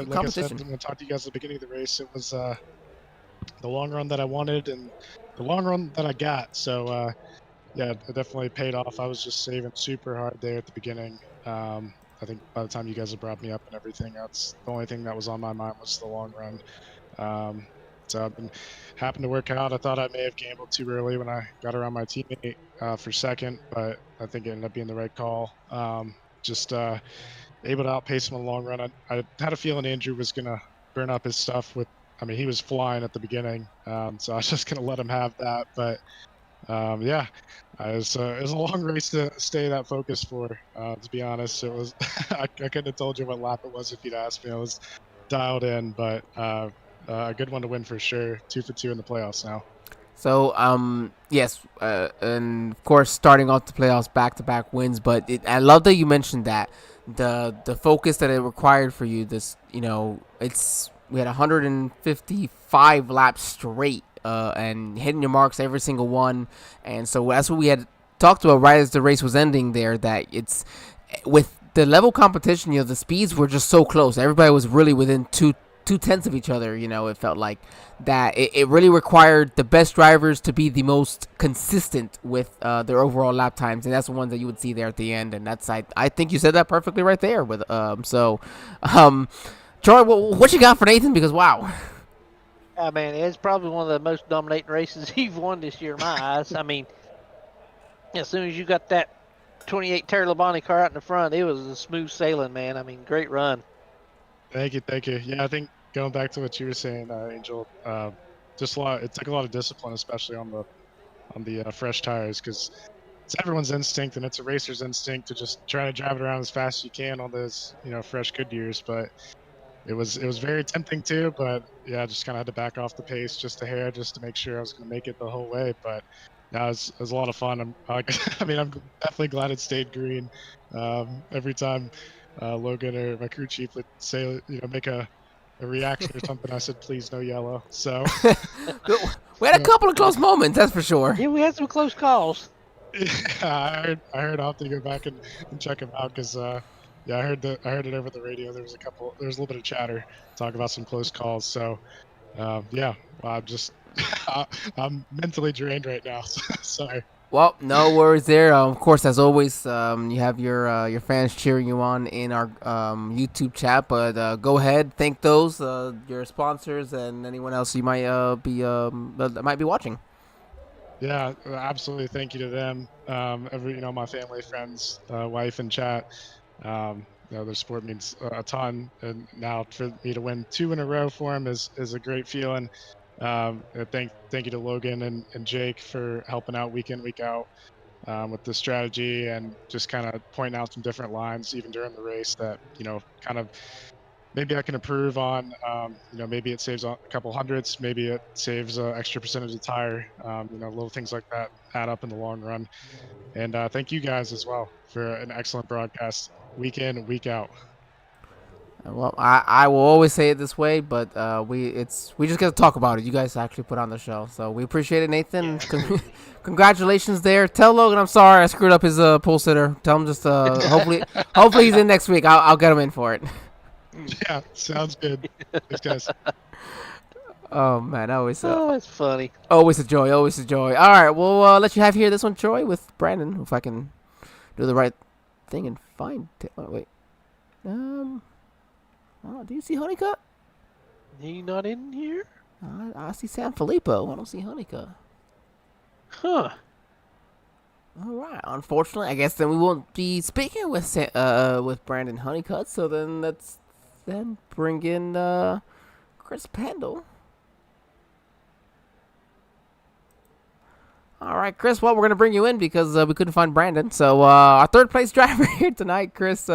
I Competition. said when I talked to you guys at the beginning of the race, it was the long run that I wanted and the long run that I got. So yeah, it definitely paid off. I was just saving super hard there at the beginning. I think by the time you guys had brought me up and everything, that's the only thing that was on my mind was the long run. So happened to work out. I thought I may have gambled too early when I got around my teammate for second, but I think it ended up being the right call. Just able to outpace him in the long run. I had a feeling Andrew was going to burn up his stuff he was flying at the beginning. So I was just going to let him have that. But yeah, it was a long race to stay that focused for. To be honest, it was. I couldn't have told you what lap it was if you'd asked me. I was dialed in, but a good one to win for sure. 2 for 2 in the playoffs now. So yes, and of course starting off the playoffs back-to-back wins. But I love that you mentioned that the focus that it required for you. We had 155 laps straight. And hitting your marks every single one, and so that's what we had talked about right as the race was ending there, that it's with the level competition, the speeds were just so close. Everybody was really within two tenths of each other. It felt like that it really required the best drivers to be the most consistent with their overall lap times, and that's the ones that you would see there at the end. And that's I think you said that perfectly right there with Troy, what you got for Nathan? Because wow. I mean, it's probably one of the most dominating races you've won this year in my eyes. I mean, as soon as you got that 28 Terry Labonte car out in the front, it was a smooth sailing, man. I mean, great run. Thank you. Yeah, I think going back to what you were saying, Angel, just it took a lot of discipline, especially on the fresh tires, because it's everyone's instinct and it's a racer's instinct to just try to drive it around as fast as you can on those fresh Goodyears, but. It was very tempting too, but yeah, I just kind of had to back off the pace just a hair, just to make sure I was going to make it the whole way. But yeah, it was a lot of fun. I'm definitely glad it stayed green. Every time Logan or my crew chief would say, make a reaction or something, I said, please no yellow. So we had a couple of close moments, that's for sure. Yeah, we had some close calls. Yeah, I heard I'll have to go back and check them out because. Yeah, I heard it over the radio. There was a little bit of chatter, talk about some close calls. So, yeah, I'm mentally drained right now. Sorry. Well, no worries there. Of course, as always, you have your fans cheering you on in our YouTube chat. But go ahead, thank those your sponsors and anyone else you might that might be watching. Yeah, absolutely. Thank you to them. My family, friends, wife, and chat. the sport means a ton, and now for me to win 2 in a row for him is a great feeling. Thank you to Logan and Jake for helping out week in, week out, with the strategy and just kind of pointing out some different lines even during the race that kind of maybe I can improve on. Maybe it saves a couple hundreds, maybe it saves an extra percentage of tire. Little things like that add up in the long run. And thank you guys as well for an excellent broadcast week in, week out. Well, I will always say it this way, but we just get to talk about it. You guys actually put on the show, so we appreciate it, Nathan. Yeah. Congratulations there. Tell Logan I'm sorry I screwed up his pole sitter. Tell him just hopefully he's in next week. I'll get him in for it. Yeah, sounds good. Thanks, guys. Oh man, always it's funny. always a joy. Always a joy. All right, we'll let you have here this one, Troy, with Brandon. If I can do the right thing and find it. Oh, wait. Oh, do you see Honeycutt? He not in here? I see San Filippo. I don't see Honeycutt. Huh. All right. Unfortunately, I guess then we won't be speaking with Brandon Honeycutt. So then let's bring in Chris Pendle. All right, Chris. Well, we're gonna bring you in because we couldn't find Brandon. So our third place driver here tonight, Chris.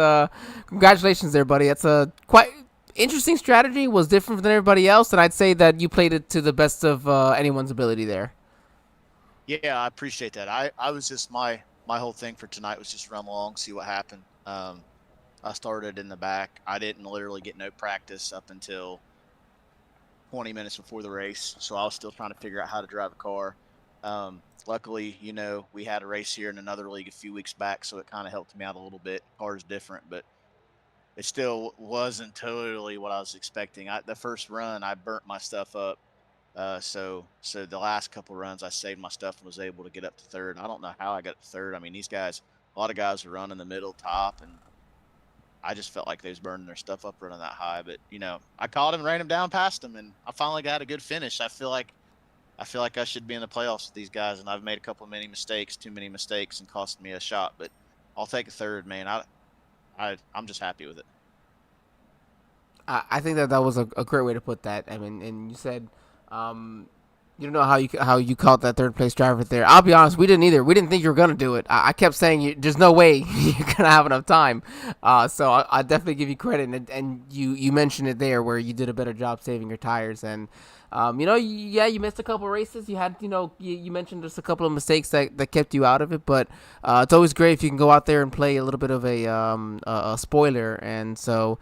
Congratulations there, buddy. That's a quite interesting strategy. Was different than everybody else, and I'd say that you played it to the best of anyone's ability there. Yeah, I appreciate that. I was just my whole thing for tonight was just run along, see what happened. I started in the back. I didn't literally get no practice up until 20 minutes before the race, so I was still trying to figure out how to drive a car. Luckily, we had a race here in another league a few weeks back, so it kind of helped me out a little bit. Car's different, but it still wasn't totally what I was expecting. The first run, I burnt my stuff up. So the last couple runs, I saved my stuff and was able to get up to third. I don't know how I got to third. I mean, these guys, a lot of guys are running the middle, top, and I just felt like they was burning their stuff up running that high. But I caught him, ran him down past him, and I finally got a good finish. I feel like I should be in the playoffs with these guys, and I've made a couple of too many mistakes, and cost me a shot. But I'll take a third, man. I'm just happy with it. I think that was a great way to put that. I mean, and you said, you don't know how you caught that third place driver there. I'll be honest, we didn't either. We didn't think you were gonna do it. I kept saying there's no way you're gonna have enough time. So I definitely give you credit, and you mentioned it there where you did a better job saving your tires. And you missed a couple races. You had you mentioned just a couple of mistakes that kept you out of it. But it's always great if you can go out there and play a little bit of a spoiler. And so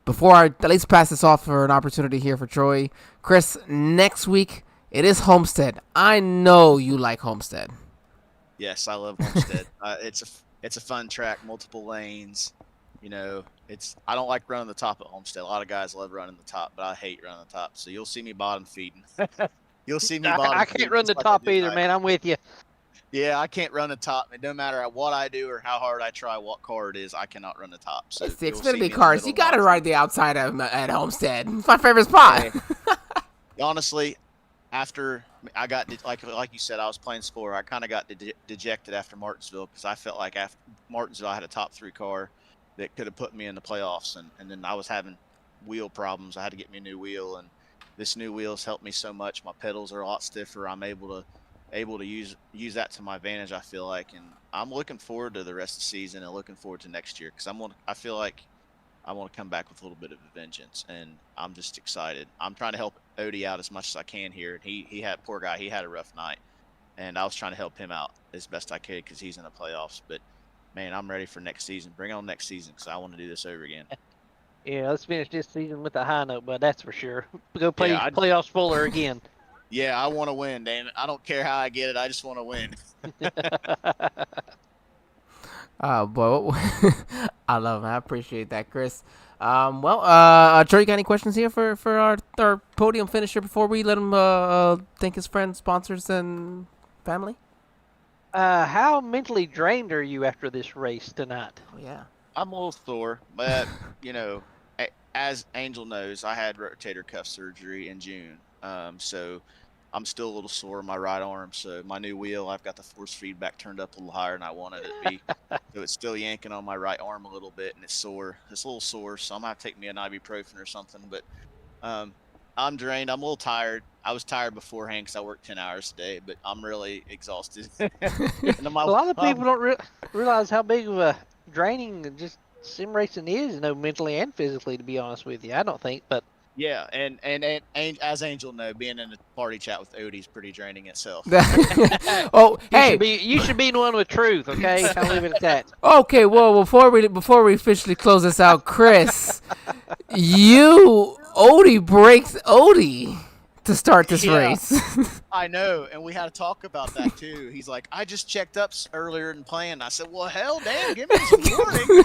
before I at least pass this off for an opportunity here for Troy, Chris, next week it is Homestead. I know you like Homestead. Yes, I love Homestead. It's a fun track, multiple lanes. I don't like running the top at Homestead. A lot of guys love running the top, but I hate running the top. So you'll see me bottom feeding. You'll see me bottom. I can't run the top either, man. I'm with you. Yeah, I can't run the top. And no matter what I do or how hard I try, what car it is, I cannot run the top. So it's the Xfinity cars. You got to ride the outside at Homestead. It's my favorite spot. Hey, honestly, after I got like you said, I was playing Spore. I kind of got dejected after Martinsville because I felt like after Martinsville I had a top 3 car that could have put me in the playoffs, and then I was having wheel problems. I had to get me a new wheel, and this new wheel's helped me so much. My pedals are a lot stiffer. I'm able to use that to my advantage, I feel like, and I'm looking forward to the rest of the season and looking forward to next year because I feel like I want to come back with a little bit of a vengeance, and I'm just excited. I'm trying to help Odie out as much as I can here, and he had, poor guy, he had a rough night, and I was trying to help him out as best I could because he's in the playoffs. But man, I'm ready for next season. Bring on next season because I want to do this over again. Yeah, let's finish this season with a high note, but that's for sure. Go play playoffs fuller again. Yeah, I want to win, damn it. I don't care how I get it. I just want to win. Boy, I love him. I appreciate that, Chris. Troy, you got any questions here for our podium finisher before we let him thank his friends, sponsors, and family? How mentally drained are you after this race tonight? Oh, yeah. I'm a little sore, but, as Angel knows, I had rotator cuff surgery in June. So I'm still a little sore in my right arm. So my new wheel, I've got the force feedback turned up a little higher than I wanted it to be. So it's still yanking on my right arm a little bit, and it's sore. It's a little sore, so I'm gonna have to take me an ibuprofen or something. But I'm drained. I'm a little tired. I was tired beforehand because I worked 10 hours a day, but I'm really exhausted. And A lot of people don't realize how big of a draining just sim racing is, mentally and physically. To be honest with you, I don't think, but yeah, and as Angel know, being in a party chat with Odie is pretty draining itself. Oh, hey. You should be the one with truth, okay? I'll leave it at that. Okay, well, before we officially close this out, Chris, Odie breaks Odie to start this race. I know, and we had to talk about that too. He's like, I just checked up earlier and planned. I said, well, hell, damn, give me some warning.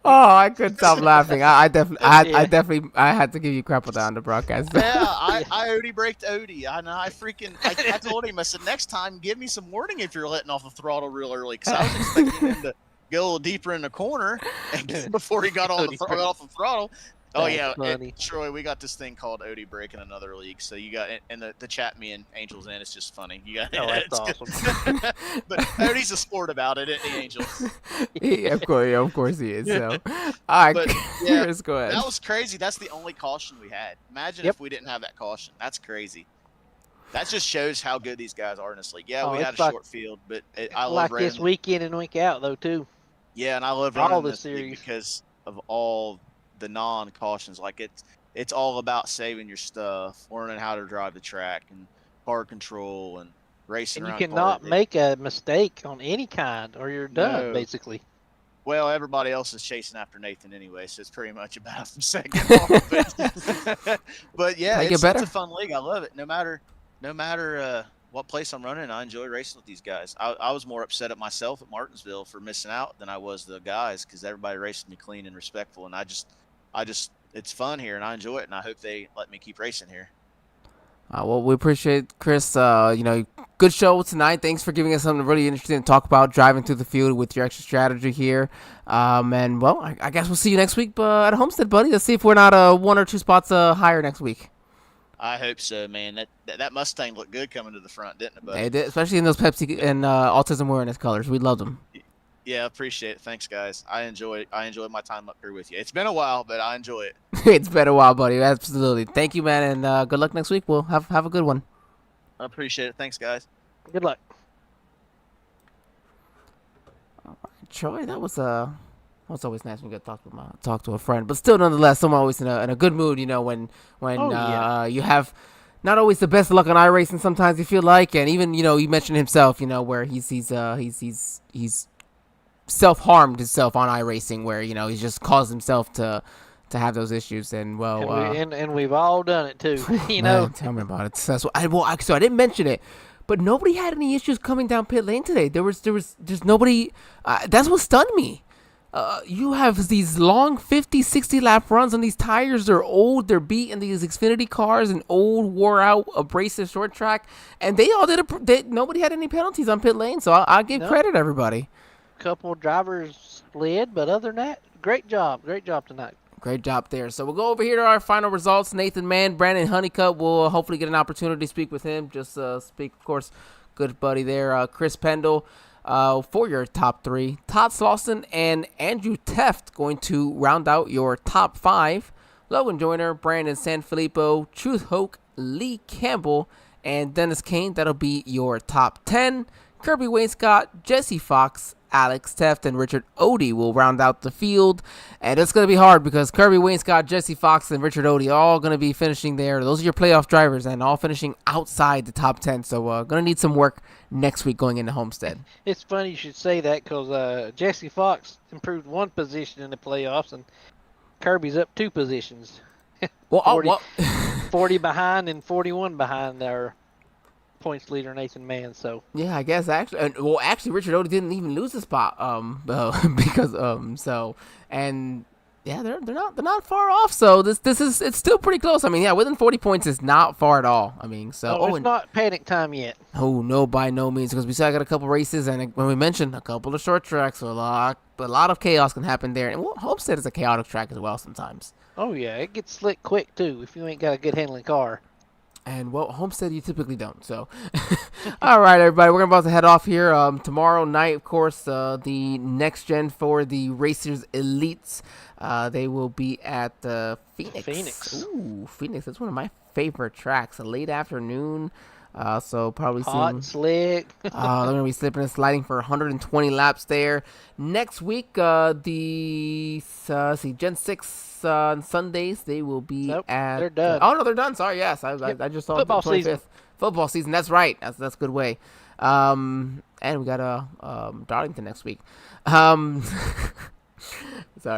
Oh, I couldn't stop laughing. I definitely had to give you crap with that on the broadcast. Yeah, I Odie braked Odie. I told him, I said, next time, give me some warning if you're letting off the throttle real early, because I was expecting him to go a little deeper in the corner before he got off the throttle. Oh, yeah, Troy, we got this thing called Odie Break in another league. So you got, and the chat me and Angel's in, it's just funny. You got, that's awesome. But Odie's a sport about it, isn't he, Angel? Of course he is. So, all right, Chris, go ahead. That was crazy. That's the only caution we had. Imagine if we didn't have that caution. That's crazy. That just shows how good these guys are in this league. Yeah, we had a short field, but I love running this week in and week out, though, too. Yeah, and I love running this series because of all the non-cautions. Like it's all about saving your stuff, learning how to drive the track and car control and racing around. You cannot make a mistake on any kind or you're done, basically. Well, everybody else is chasing after Nathan anyway, so it's pretty much about from second on. But yeah, it's a fun league. I love it. No matter what place I'm running, I enjoy racing with these guys. I was more upset at myself at Martinsville for missing out than I was the guys, because everybody raced me clean and respectful, and I just it's fun here and I enjoy it, and I hope they let me keep racing here. Well, we appreciate Chris. Good show tonight. Thanks for giving us something really interesting to talk about, driving through the field with your extra strategy here. And well, I guess we'll see you next week at Homestead, buddy. Let's see if we're not 1 or 2 spots higher next week. I hope so, man. That Mustang looked good coming to the front, didn't it, buddy? It did, especially in those Pepsi and autism awareness colors. We loved them. Yeah, I appreciate it. Thanks, guys. I enjoy my time up here with you. It's been a while, but I enjoy it. It's been a while, buddy. Absolutely. Thank you, man, and good luck next week. We'll have a good one. I appreciate it. Thanks, guys. Good luck. All right, Troy, that was it's always nice when you get to talk to a friend, but still, nonetheless, someone always in a good mood. When you have not always the best luck on iRacing. Sometimes you feel like, and even you mentioned himself, where he's self-harmed himself on iRacing, where he's just caused himself to have those issues, and we've all done it too. Man, tell me about it. So I didn't mention it, but nobody had any issues coming down pit lane today. There's nobody. That's what stunned me. You have these long 50, 60 lap runs on these tires. They're old, they're beat in these Xfinity cars, and old, wore out, abrasive short track, and they all nobody had any penalties on pit lane. So I'll give credit to everybody. Couple of drivers slid, but other than that, great job tonight. Great job there. So we'll go over here to our final results. Nathan Mann, Brandon Honeycutt, we'll hopefully get an opportunity to speak with him. Just speak, of course, good buddy there. Chris Pendle for your top 3. Todd Slauson and Andrew Teft going to round out your top 5. Logan Joyner, Brandon Sanfilippo, Truth Hoke, Lee Campbell, and Dennis Kane. That'll be your top 10. Kirby Wainscott, Jesse Fox, Alex Teft, and Richard Odie will round out the field. And it's going to be hard because Kirby Wainscott, Jesse Fox, and Richard Odie are all going to be finishing there. Those are your playoff drivers and all finishing outside the top 10. So going to need some work next week going into Homestead. It's funny you should say that because Jesse Fox improved 1 position in the playoffs and Kirby's up 2 positions. 40 behind and 41 behind their points leader Nathan Mann. So yeah, I guess actually Richard Odie didn't even lose a spot because they're not far off. So it's still pretty close. I mean, yeah, within 40 points is not far at all. I mean, so it's not panic time yet. Oh no, by no means, because we still got a couple races, and when we mentioned a couple of short tracks, so a lot of chaos can happen there. And Homestead is a chaotic track as well sometimes. Oh yeah, it gets slick quick too if you ain't got a good handling car. And well, Homestead you typically don't. So, all right, everybody, we're about to head off here. Tomorrow night, of course, the next gen for the Racers Elites. They will be at Phoenix. Ooh, Phoenix. That's one of my favorite tracks. A late afternoon. So probably Hot seeing and slick. they're gonna be slipping and sliding for 120 laps there. Next week, Gen 6 on Sundays they will be Nope, at. they're done. Oh no, they're done. Sorry, yes, Yep. I just saw Football the 25th season. football season. That's right. That's a good way. And we got Darlington next week. Sorry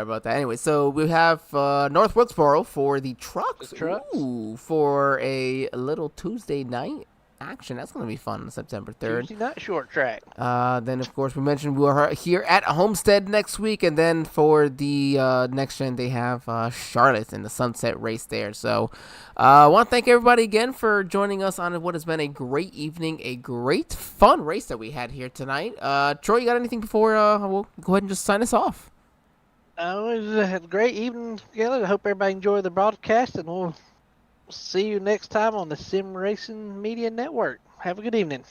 about that. Anyway, so we have North Wilkesboro for the trucks. The trucks. Ooh, for a little Tuesday night action. That's going to be fun on September 3rd. Tuesday night short track. Then, of course, we mentioned we are here at Homestead next week. And then for the next gen, they have Charlotte in the Sunset race there. So I want to thank everybody again for joining us on what has been a great evening, a great fun race that we had here tonight. Troy, you got anything before we'll go ahead and just sign us off? Oh, it was a great evening together. I hope everybody enjoyed the broadcast, and we'll see you next time on the Sim Racing Media Network. Have a good evening.